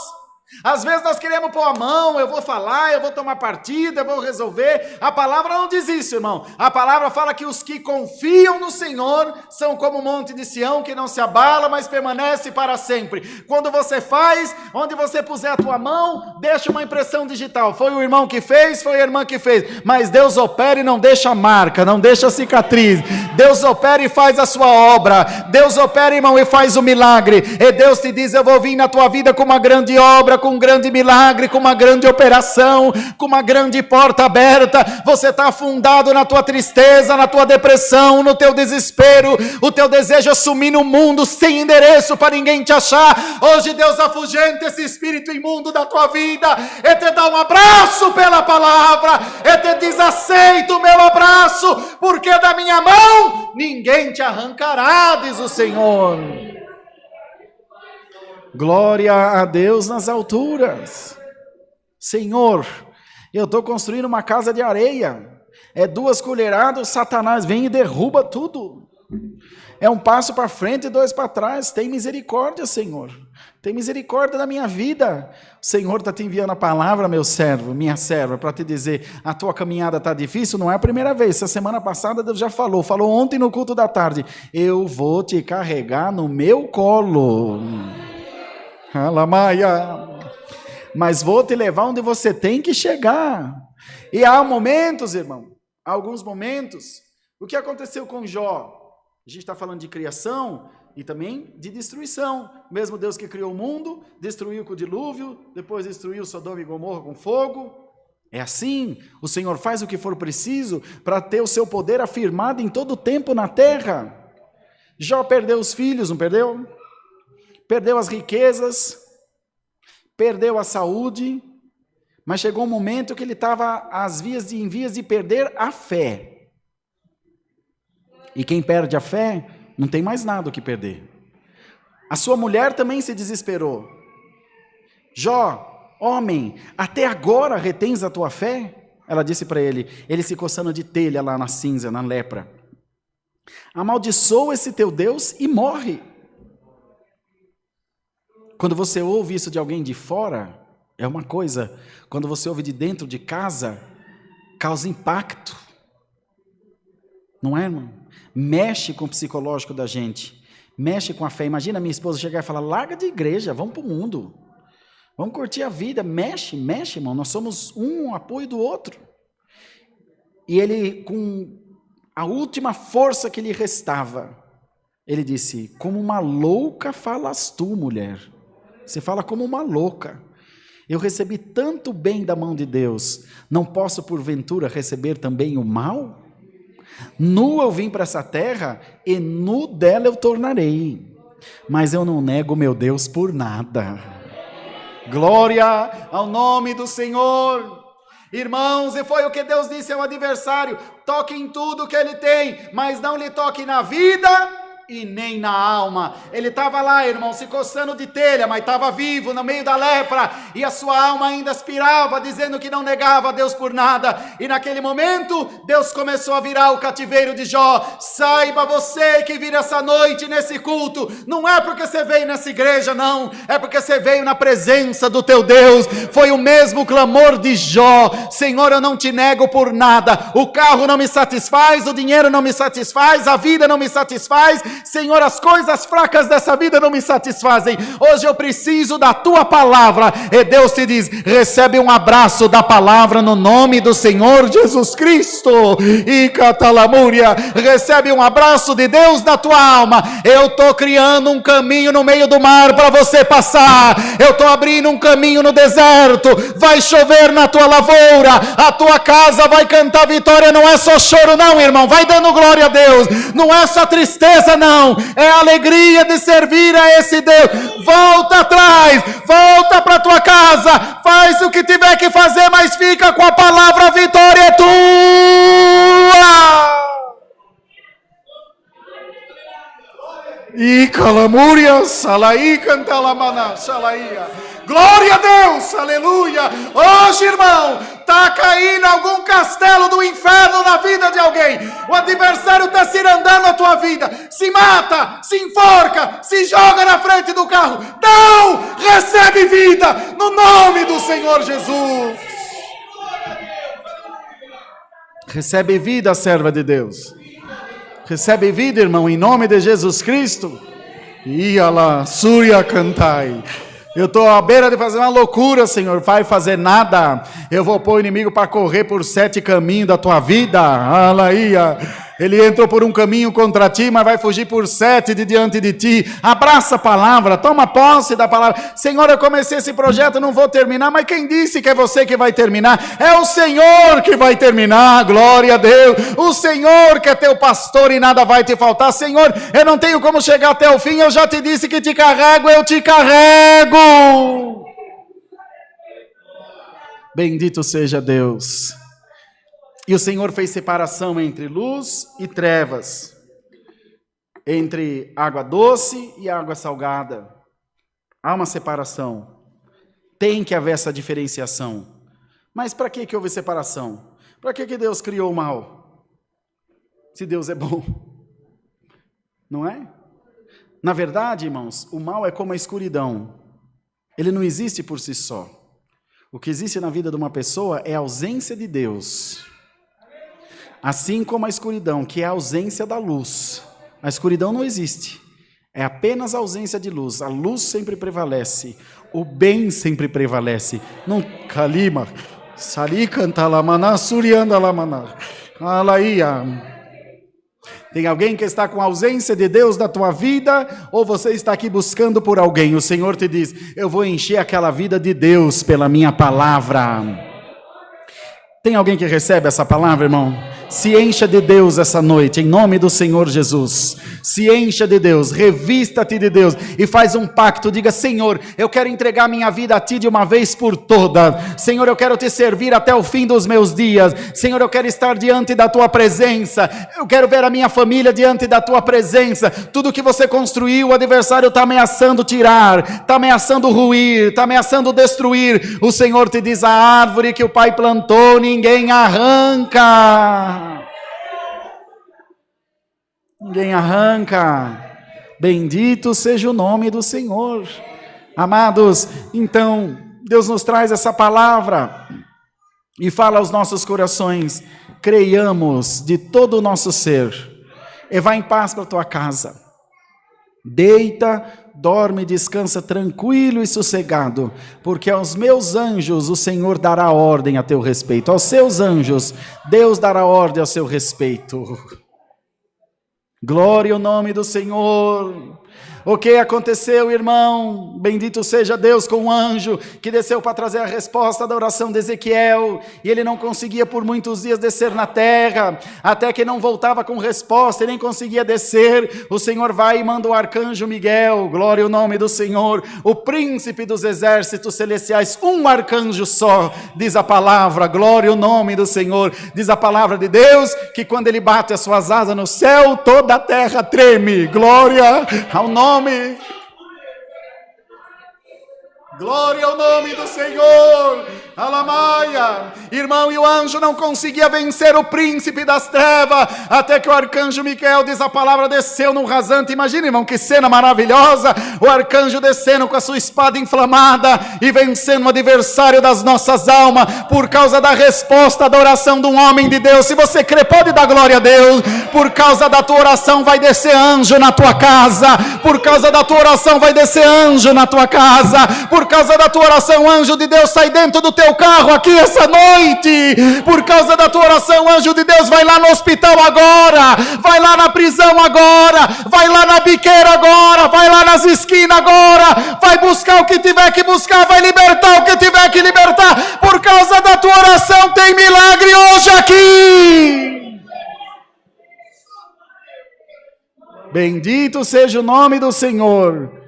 Speaker 1: Às vezes nós queremos pôr a mão, eu vou falar, eu vou tomar partido, eu vou resolver. A palavra não diz isso, irmão. A palavra fala que os que confiam no Senhor são como o monte de Sião, que não se abala, mas permanece para sempre. Quando você faz, onde você puser a tua mão, deixa uma impressão digital. Foi o irmão que fez, foi a irmã que fez. Mas Deus opera e não deixa marca, não deixa cicatriz. Deus opera e faz a sua obra. Deus opera, irmão, e faz o milagre. E Deus te diz, eu vou vir na tua vida com uma grande obra, com um grande milagre, com uma grande operação, com uma grande porta aberta. Você está afundado na tua tristeza, na tua depressão, no teu desespero, o teu desejo é sumir no mundo sem endereço para ninguém te achar. Hoje Deus afugenta esse espírito imundo da tua vida e te dá um abraço pela palavra, e te diz, aceita o meu abraço, porque da minha mão ninguém te arrancará, diz o Senhor. Glória a Deus nas alturas. Senhor, eu estou construindo uma casa de areia. É 2 colheradas, Satanás vem e derruba tudo. É um passo para frente e 2 para trás. Tem misericórdia, Senhor. Tem misericórdia da minha vida. O Senhor está te enviando a palavra, meu servo, minha serva, para te dizer, a tua caminhada está difícil, não é a primeira vez. Essa semana passada Deus já falou ontem no culto da tarde, eu vou te carregar no meu colo. Alamaia, mas vou te levar onde você tem que chegar. E há momentos, irmão, há alguns momentos. O que aconteceu com Jó? A gente está falando de criação e também de destruição. O mesmo Deus que criou o mundo, destruiu com o dilúvio, depois destruiu Sodoma e Gomorra com fogo. É assim, o Senhor faz o que for preciso para ter o seu poder afirmado em todo o tempo na terra. Jó perdeu os filhos, não perdeu? Perdeu as riquezas, perdeu a saúde, mas chegou um momento que ele estava em vias de perder a fé. E quem perde a fé, não tem mais nada o que perder. A sua mulher também se desesperou. Jó, homem, até agora retens a tua fé? Ela disse para ele se coçando de telha lá na cinza, na lepra. Amaldiçoa esse teu Deus e morre. Quando você ouve isso de alguém de fora, é uma coisa. Quando você ouve de dentro de casa, causa impacto. Não é, irmão? Mexe com o psicológico da gente. Mexe com a fé. Imagina minha esposa chegar e falar, larga de igreja, vamos para o mundo. Vamos curtir a vida. Mexe, irmão. Nós somos um apoio do outro. E ele, com a última força que lhe restava, ele disse, como uma louca falas tu, mulher. Você fala como uma louca. Eu recebi tanto bem da mão de Deus, não posso porventura receber também o mal? Nu eu vim para essa terra e nu dela eu tornarei. Mas eu não nego meu Deus por nada. Glória ao nome do Senhor. Irmãos, e foi o que Deus disse ao adversário, toque em tudo que ele tem, mas não lhe toque na vida e nem na alma. Ele estava lá, irmão, se coçando de telha, mas estava vivo no meio da lepra, e a sua alma ainda aspirava, dizendo que não negava a Deus por nada. E naquele momento, Deus começou a virar o cativeiro de Jó. Saiba você que vira essa noite nesse culto, não é porque você veio nessa igreja, não, é porque você veio na presença do teu Deus. Foi o mesmo clamor de Jó: Senhor, eu não te nego por nada, o carro não me satisfaz, o dinheiro não me satisfaz, a vida não me satisfaz, Senhor, as coisas fracas dessa vida não me satisfazem. Hoje eu preciso da tua palavra. E Deus te diz: recebe um abraço da palavra no nome do Senhor Jesus Cristo. E catalamúria, recebe um abraço de Deus na tua alma. Eu estou criando um caminho no meio do mar para você passar. Eu estou abrindo um caminho no deserto. Vai chover na tua lavoura, a tua casa vai cantar vitória. Não é só choro não, irmão, vai dando glória a Deus. Não é só tristeza não, é a alegria de servir a esse Deus. Volta atrás, volta para tua casa, faz o que tiver que fazer, mas fica com a palavra: a vitória é tua. E calamúria, salaí, cantalamana, salaía. Glória a Deus, aleluia. Hoje, irmão, está caindo algum castelo do inferno na vida de alguém. O adversário está cirandando a tua vida. Se mata, se enforca, se joga na frente do carro. Não, recebe vida no nome do Senhor Jesus. Recebe vida, serva de Deus. Recebe vida, irmão, em nome de Jesus Cristo. Ia lá, Surya cantai. Eu estou à beira de fazer uma loucura, Senhor. Vai fazer nada. Eu vou pôr o inimigo para correr por 7 caminhos da tua vida. Alaia. Ele entrou por um caminho contra ti, mas vai fugir por 7 de diante de ti. Abraça a palavra, toma posse da palavra. Senhor, eu comecei esse projeto, não vou terminar, mas quem disse que é você que vai terminar? É o Senhor que vai terminar, glória a Deus. O Senhor que é teu pastor e nada vai te faltar. Senhor, eu não tenho como chegar até o fim, eu já te disse que te carrego, eu te carrego. Bendito seja Deus. E o Senhor fez separação entre luz e trevas, entre água doce e água salgada. Há uma separação. Tem que haver essa diferenciação. Mas para que houve separação? Para que Deus criou o mal? Se Deus é bom. Não é? Na verdade, irmãos, o mal é como a escuridão. Ele não existe por si só. O que existe na vida de uma pessoa é a ausência de Deus. Assim como a escuridão, que é a ausência da luz. A escuridão não existe. É apenas a ausência de luz. A luz sempre prevalece. O bem sempre prevalece. Não calima. Sali canta lamana, surianda lamana. Alaia. Tem alguém que está com a ausência de Deus na tua vida, ou você está aqui buscando por alguém? O Senhor te diz: eu vou encher aquela vida de Deus pela minha palavra. Tem alguém que recebe essa palavra, irmão? Se encha de Deus essa noite, em nome do Senhor Jesus. Se encha de Deus, revista-te de Deus e faz um pacto. Diga: Senhor, eu quero entregar minha vida a Ti de uma vez por todas. Senhor, eu quero Te servir até o fim dos meus dias. Senhor, eu quero estar diante da Tua presença. Eu quero ver a minha família diante da Tua presença. Tudo que você construiu, o adversário está ameaçando tirar, está ameaçando ruir, está ameaçando destruir. O Senhor te diz: a árvore que o Pai plantou, ninguém arranca. Ninguém arranca. Bendito seja o nome do Senhor. Amados, então, Deus nos traz essa palavra e fala aos nossos corações: creiamos de todo o nosso ser, e vá em paz para a tua casa. Deita, dorme, descansa tranquilo e sossegado, porque aos meus anjos o Senhor dará ordem a teu respeito. Aos seus anjos, Deus dará ordem ao seu respeito. Glória ao nome do Senhor. O que aconteceu, irmão? Bendito seja Deus com o anjo que desceu para trazer a resposta da oração de Ezequiel, e ele não conseguia por muitos dias descer na terra, até que não voltava com resposta e nem conseguia descer. O Senhor vai e manda o arcanjo Miguel, glória ao nome do Senhor, o príncipe dos exércitos celestiais, um arcanjo só, diz a palavra, glória ao nome do Senhor, diz a palavra de Deus, que quando ele bate as suas asas no céu, toda a terra treme, glória ao nome. Glória ao nome do Senhor, Alamaia, irmão, e o anjo não conseguia vencer o príncipe das trevas, até que o arcanjo Miquel, diz a palavra, desceu num rasante. Imagina, irmão, que cena maravilhosa, o arcanjo descendo com a sua espada inflamada e vencendo o adversário das nossas almas, por causa da resposta da oração de um homem de Deus. Se você crê, pode dar glória a Deus. Por causa da tua oração vai descer anjo na tua casa, por causa da tua oração vai descer anjo na tua casa, por causa da tua oração, anjo de Deus sai dentro do teu carro aqui essa noite. Por causa da tua oração, anjo de Deus vai lá no hospital agora, vai lá na prisão agora, vai lá na biqueira agora, vai lá nas esquinas agora, vai buscar o que tiver que buscar, vai libertar o que tiver que libertar. Por causa da tua oração tem milagre hoje aqui. Bendito seja o nome do Senhor.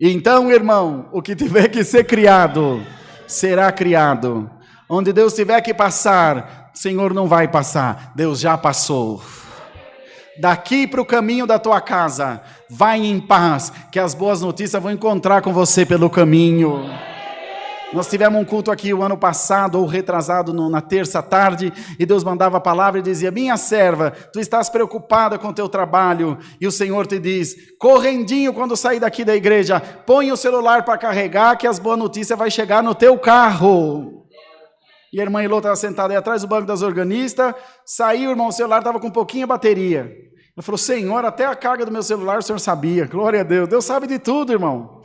Speaker 1: Então, irmão, o que tiver que ser criado, será criado. Onde Deus tiver que passar, o Senhor não vai passar, Deus já passou. Daqui para o caminho da tua casa, vai em paz, que as boas notícias vão encontrar com você pelo caminho. Nós tivemos um culto aqui o ano passado, ou retrasado, na terça tarde, e Deus mandava a palavra e dizia: minha serva, tu estás preocupada com o teu trabalho, e o Senhor te diz, correndinho quando sair daqui da igreja, põe o celular para carregar, que as boas notícias vai chegar no teu carro. E a irmã Elô estava sentada aí atrás do banco das organistas, saiu, irmão, o celular estava com pouquinha bateria. Ela falou: Senhor, até a carga do meu celular o Senhor sabia. Glória a Deus, Deus sabe de tudo, irmão.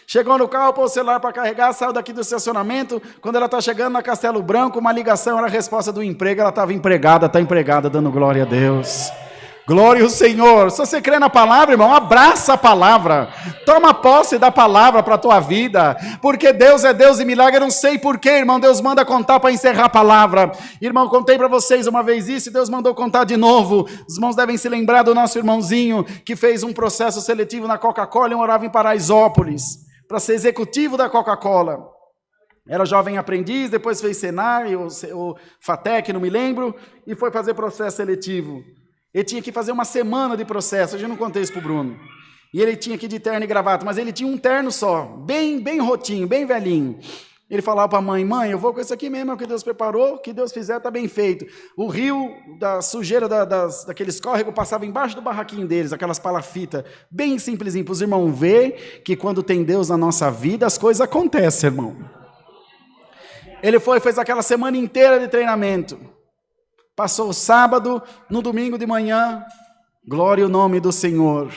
Speaker 1: Chegou no carro, pôs o celular para carregar, saiu daqui do estacionamento. Quando ela está chegando na Castelo Branco, uma ligação, era a resposta do emprego. Ela estava empregada, está empregada, dando glória a Deus. Glória ao Senhor. Se você crê na palavra, irmão, abraça a palavra. Toma posse da palavra para a tua vida. Porque Deus é Deus e milagre. Eu não sei porquê, irmão. Deus manda contar para encerrar a palavra. Irmão, contei para vocês uma vez isso e Deus mandou contar de novo. Os irmãos devem se lembrar do nosso irmãozinho que fez um processo seletivo na Coca-Cola e morava em Paraisópolis, para ser executivo da Coca-Cola. Era jovem aprendiz, depois fez Senai, o FATEC, não me lembro, e foi fazer processo seletivo. Ele tinha que fazer uma semana de processo, eu já não contei isso para o Bruno. E ele tinha que ir de terno e gravata, mas ele tinha um terno só, bem rotinho, bem velhinho. Ele falava para a mãe: mãe, eu vou com esse aqui mesmo, é o que Deus preparou, o que Deus fizer está bem feito. O rio da sujeira daqueles córregos passava embaixo do barraquinho deles, aquelas palafitas, bem simplesinho, para os irmãos ver que quando tem Deus na nossa vida, as coisas acontecem, irmão. Ele fez aquela semana inteira de treinamento. Passou o sábado, no domingo de manhã, glória ao nome do Senhor.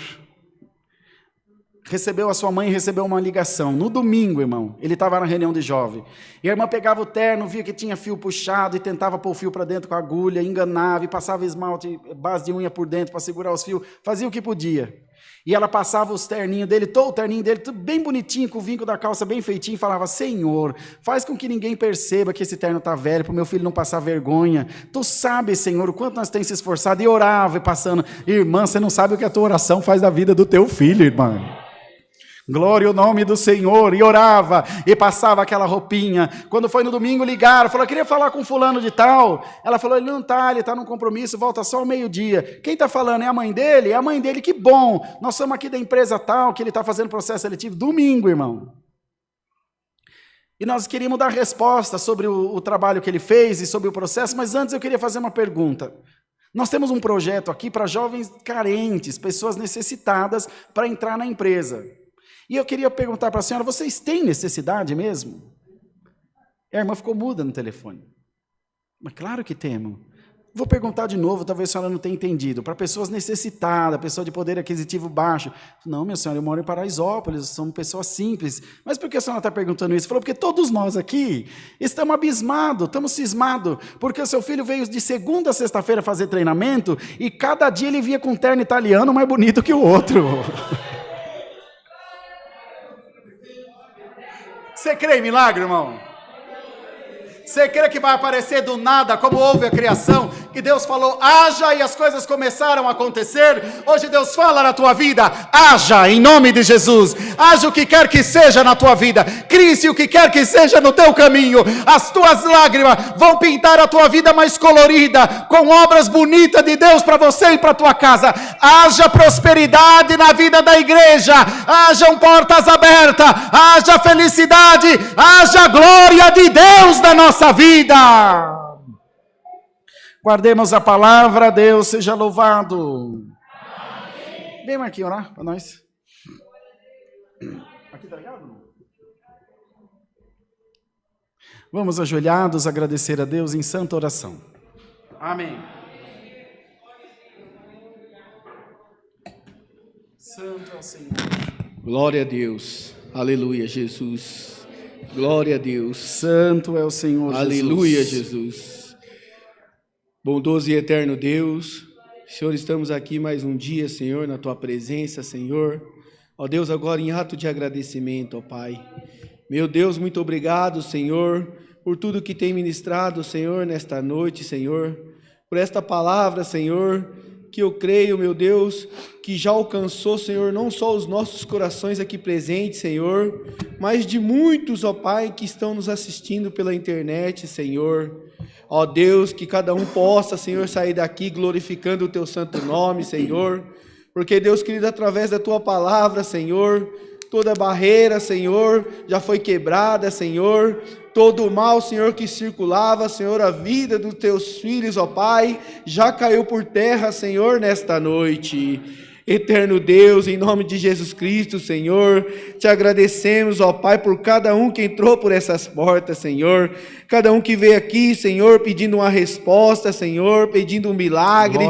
Speaker 1: A sua mãe recebeu uma ligação. No domingo, irmão, ele estava na reunião de jovem. E a irmã pegava o terno, via que tinha fio puxado e tentava pôr o fio para dentro com a agulha, enganava e passava esmalte, base de unha por dentro para segurar os fios, fazia o que podia. E ela passava os terninhos dele, todo o terninho dele, tudo bem bonitinho, com o vinco da calça bem feitinho, e falava: Senhor, faz com que ninguém perceba que esse terno está velho, para o meu filho não passar vergonha. Tu sabes, Senhor, o quanto nós temos se esforçado. E orava e passando. Irmã, você não sabe o que a tua oração faz da vida do teu filho, irmã. Glória ao nome do Senhor. E orava, e passava aquela roupinha. Quando foi no domingo, ligaram, falou: queria falar com fulano de tal. Ela falou: ele não está, ele está num compromisso, volta só ao meio-dia. Quem está falando? É a mãe dele? É a mãe dele, que bom. Nós somos aqui da empresa tal, que ele está fazendo processo seletivo. Domingo, irmão. E nós queríamos dar resposta sobre o trabalho que ele fez e sobre o processo, mas antes eu queria fazer uma pergunta. Nós temos um projeto aqui para jovens carentes, pessoas necessitadas, para entrar na empresa. E eu queria perguntar para a senhora: vocês têm necessidade mesmo? A irmã ficou muda no telefone. Mas claro que temos. Vou perguntar de novo, talvez a senhora não tenha entendido. Para pessoas necessitadas, pessoa de poder aquisitivo baixo. Não, minha senhora, eu moro em Paraisópolis, somos pessoas simples. Mas por que a senhora está perguntando isso? Falou: porque todos nós aqui estamos abismados, estamos cismados, porque o seu filho veio de segunda a sexta-feira fazer treinamento e cada dia ele vinha com um terno italiano mais bonito que o outro. Você crê em milagre, irmão? Você crê que vai aparecer do nada, como houve a criação, que Deus falou, haja, e as coisas começaram a acontecer? Hoje Deus fala na tua vida, haja, em nome de Jesus, haja o que quer que seja na tua vida, crie-se o que quer que seja no teu caminho, as tuas lágrimas vão pintar a tua vida mais colorida, com obras bonitas de Deus para você e para tua casa. Haja prosperidade na vida da igreja, hajam portas abertas, haja felicidade, haja glória de Deus na nossa vida. Guardemos a palavra, Deus seja louvado. Amém. Vem aqui orar para nós. Aqui tá ligado? Vamos ajoelhados agradecer a Deus em santa oração. Amém. Santo é o Senhor.
Speaker 2: Glória a Deus. Aleluia, Jesus. Glória a Deus.
Speaker 1: Santo é o Senhor.
Speaker 2: Aleluia, Jesus. Bondoso e eterno Deus, Senhor, estamos aqui mais um dia, Senhor, na Tua presença, Senhor. Ó Deus, agora em ato de agradecimento, ó Pai. Meu Deus, muito obrigado, Senhor, por tudo que tem ministrado, Senhor, nesta noite, Senhor. Por esta palavra, Senhor, que eu creio, meu Deus, que já alcançou, Senhor, não só os nossos corações aqui presentes, Senhor, mas de muitos, ó Pai, que estão nos assistindo pela internet, Senhor. Ó Deus, que cada um possa, Senhor, sair daqui glorificando o Teu santo nome, Senhor, porque, Deus querido, através da Tua palavra, Senhor, toda barreira, Senhor, já foi quebrada, Senhor. Todo o mal, Senhor, que circulava, Senhor, a vida dos Teus filhos, ó Pai, já caiu por terra, Senhor, nesta noite. Eterno Deus, em nome de Jesus Cristo, Senhor, te agradecemos, ó Pai, por cada um que entrou por essas portas, Senhor, cada um que veio aqui, Senhor, pedindo uma resposta, Senhor, pedindo um milagre,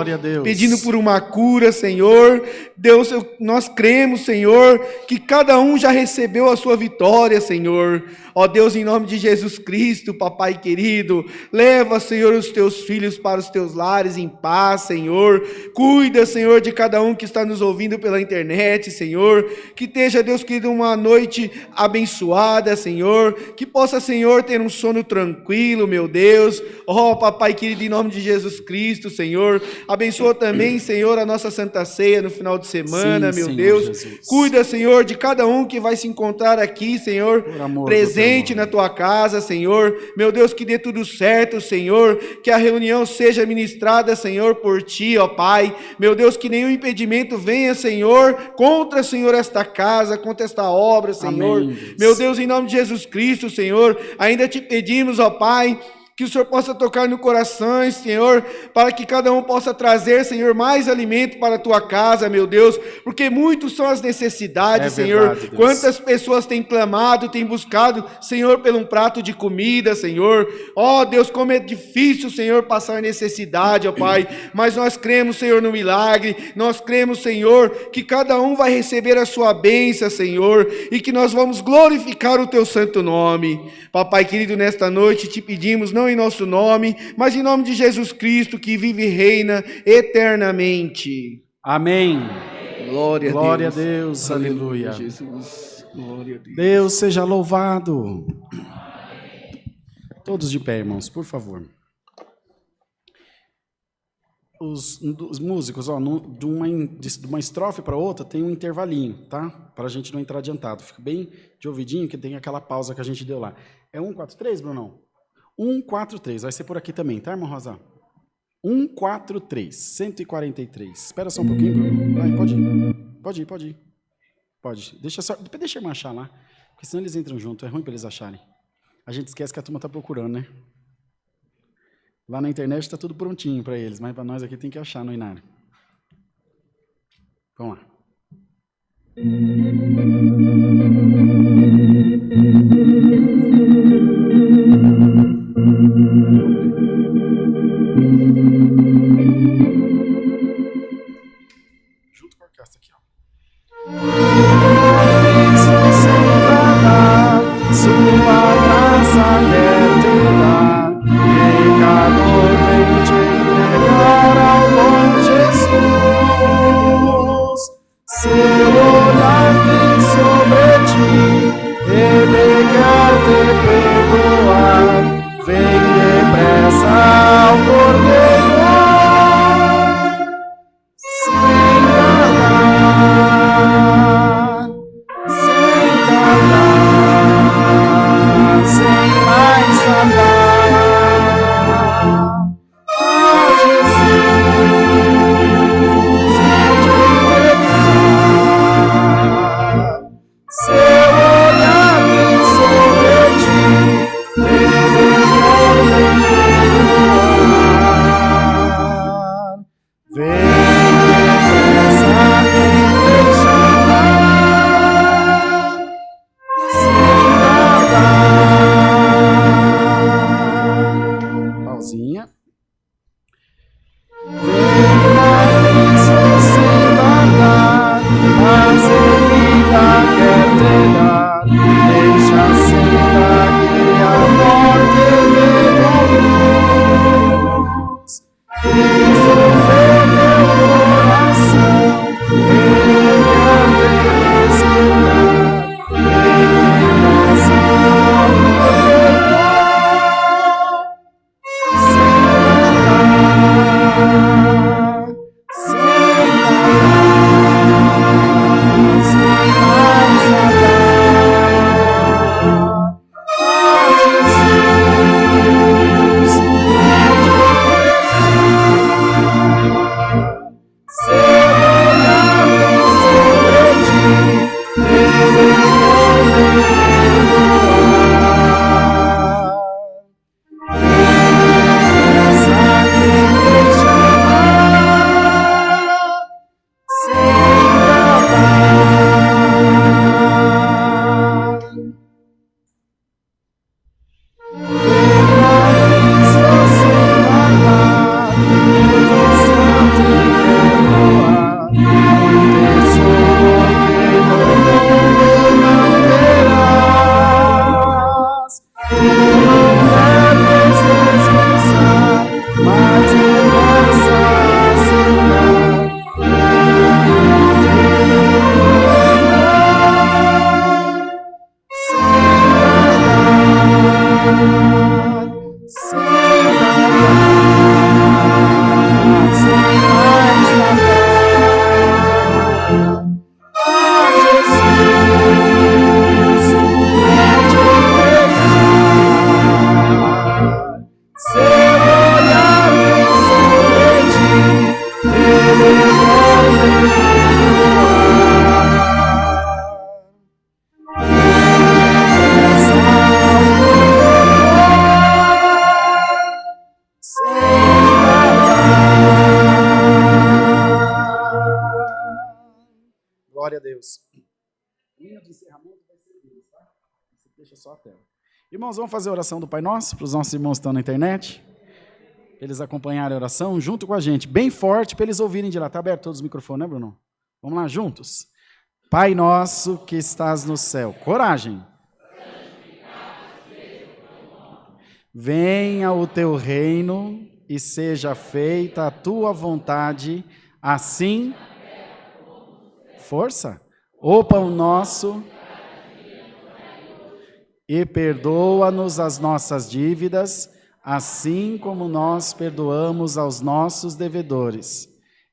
Speaker 2: pedindo por uma cura, Senhor. Deus, nós cremos, Senhor, que cada um já recebeu a sua vitória, Senhor. Ó Deus, em nome de Jesus Cristo, Papai querido, leva, Senhor, os Teus filhos para os Teus lares em paz, Senhor. Cuida, Senhor, de cada um que está nos ouvindo pela internet, Senhor. Que esteja, Deus querido, uma noite abençoada, Senhor. Que possa, Senhor, ter um sono tranquilo, meu Deus. Ó, Papai querido, em nome de Jesus Cristo, Senhor. Abençoa também, Senhor, a nossa Santa Ceia no final de semana, meu Deus. Jesus. Cuida, Senhor, de cada um que vai se encontrar aqui, Senhor, presente na Tua casa, Senhor. Meu Deus, que dê tudo certo, Senhor. Que a reunião seja ministrada, Senhor, por Ti, ó Pai. Meu Deus, que nenhum impedimento venha, Senhor, contra, Senhor, esta casa, contra esta obra, Senhor. Amém. Meu Deus, em nome de Jesus Cristo, Senhor, ainda Te pedimos, ó Pai, que o Senhor possa tocar no coração, Senhor, para que cada um possa trazer, Senhor, mais alimento para a Tua casa, meu Deus, porque muitos são as necessidades, Senhor. Verdade, quantas pessoas têm clamado, têm buscado, Senhor, por um prato de comida, Senhor. Ó Deus, como é difícil, Senhor, passar necessidade, ó Pai, mas nós cremos, Senhor, no milagre, nós cremos, Senhor, que cada um vai receber a sua bênção, Senhor, e que nós vamos glorificar o Teu santo nome. Papai querido, nesta noite Te pedimos, não em nosso nome, mas em nome de Jesus Cristo, que vive e reina eternamente.
Speaker 1: Amém.
Speaker 2: Glória
Speaker 1: a Deus. Aleluia.
Speaker 2: Jesus. Glória a Deus.
Speaker 1: Deus seja louvado. Todos de pé, irmãos, por favor. Os músicos, ó, de uma estrofe para outra tem um intervalinho, tá? Para a gente não entrar adiantado. Fica bem de ouvidinho, que tem aquela pausa que a gente deu lá. É 1, 4, 3, Brunão? 1, 4, 3. Vai ser por aqui também, tá, irmão Rosa? 1, 4, 3. 143. Espera só um pouquinho, Bruno. Vai, pode ir. Pode. Deixa eu achar lá, porque senão eles entram junto. É ruim para eles acharem. A gente esquece que a turma está procurando, né? Lá na internet está tudo prontinho para eles, mas para nós aqui tem que achar no Inário. Vamos lá. Junto com a orquestra aqui, ó. Sua graça quer te dar, pecador vem te entregar ao bom Jesus. Seu olhar tem sobre andar, sem mais andar. Ah, Jesus, seu olhar tem sobre ti, vem depressa, quem deixa andar. Pausinha. Mas evita quer te dar, deixa a senda que a morte te conduz. Resolver teu coração, ele quer te respeitar, ele nossa Glória a Deus. O hino de encerramento vai ser Deus, tá? Deixa só a tela. Irmãos, vamos fazer a oração do Pai Nosso para os nossos irmãos que estão na internet. Eles acompanharem a oração junto com a gente, bem forte, para eles ouvirem de lá. Está aberto todos os microfones, né, Bruno? Vamos lá, juntos. Pai nosso que estás no céu. Coragem. Venha o teu reino e seja feita a tua vontade, assim... Força. O pão nosso e perdoa-nos as nossas dívidas, assim como nós perdoamos aos nossos devedores.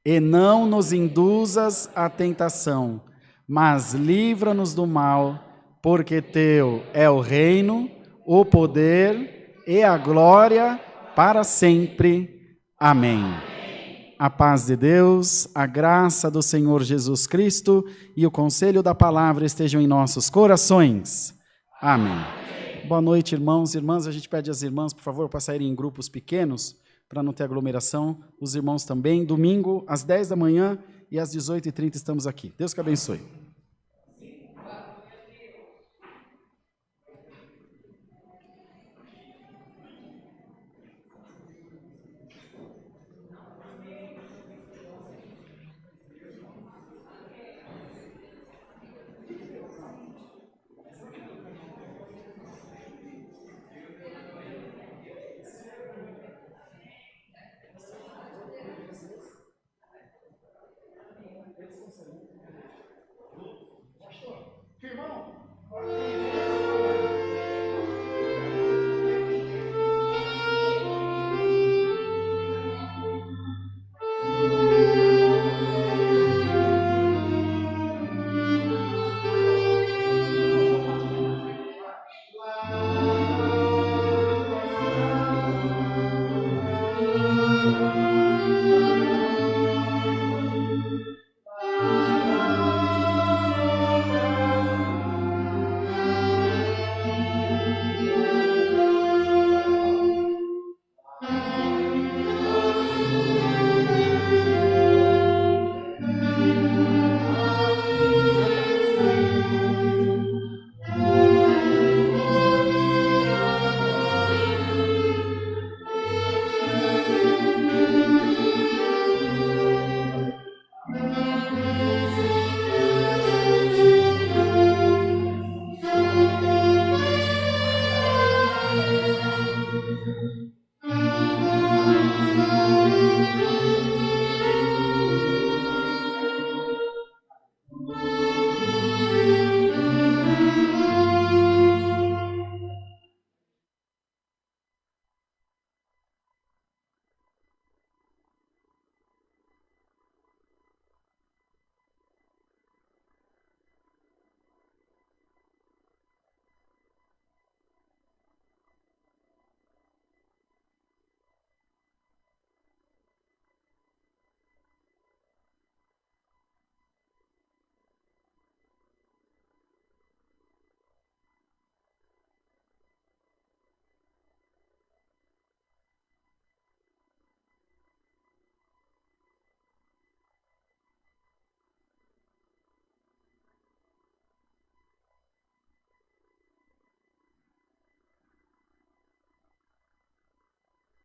Speaker 1: E não nos induzas à tentação, mas livra-nos do mal, porque teu é o reino, o poder e a glória para sempre. Amém. A paz de Deus, a graça do Senhor Jesus Cristo e o conselho da palavra estejam em nossos corações. Amém. Boa noite, irmãos e irmãs. A gente pede às irmãs, por favor, para saírem em grupos pequenos, para não ter aglomeração. Os irmãos também. Domingo, às 10 da manhã e às 18h30 estamos aqui. Deus que abençoe.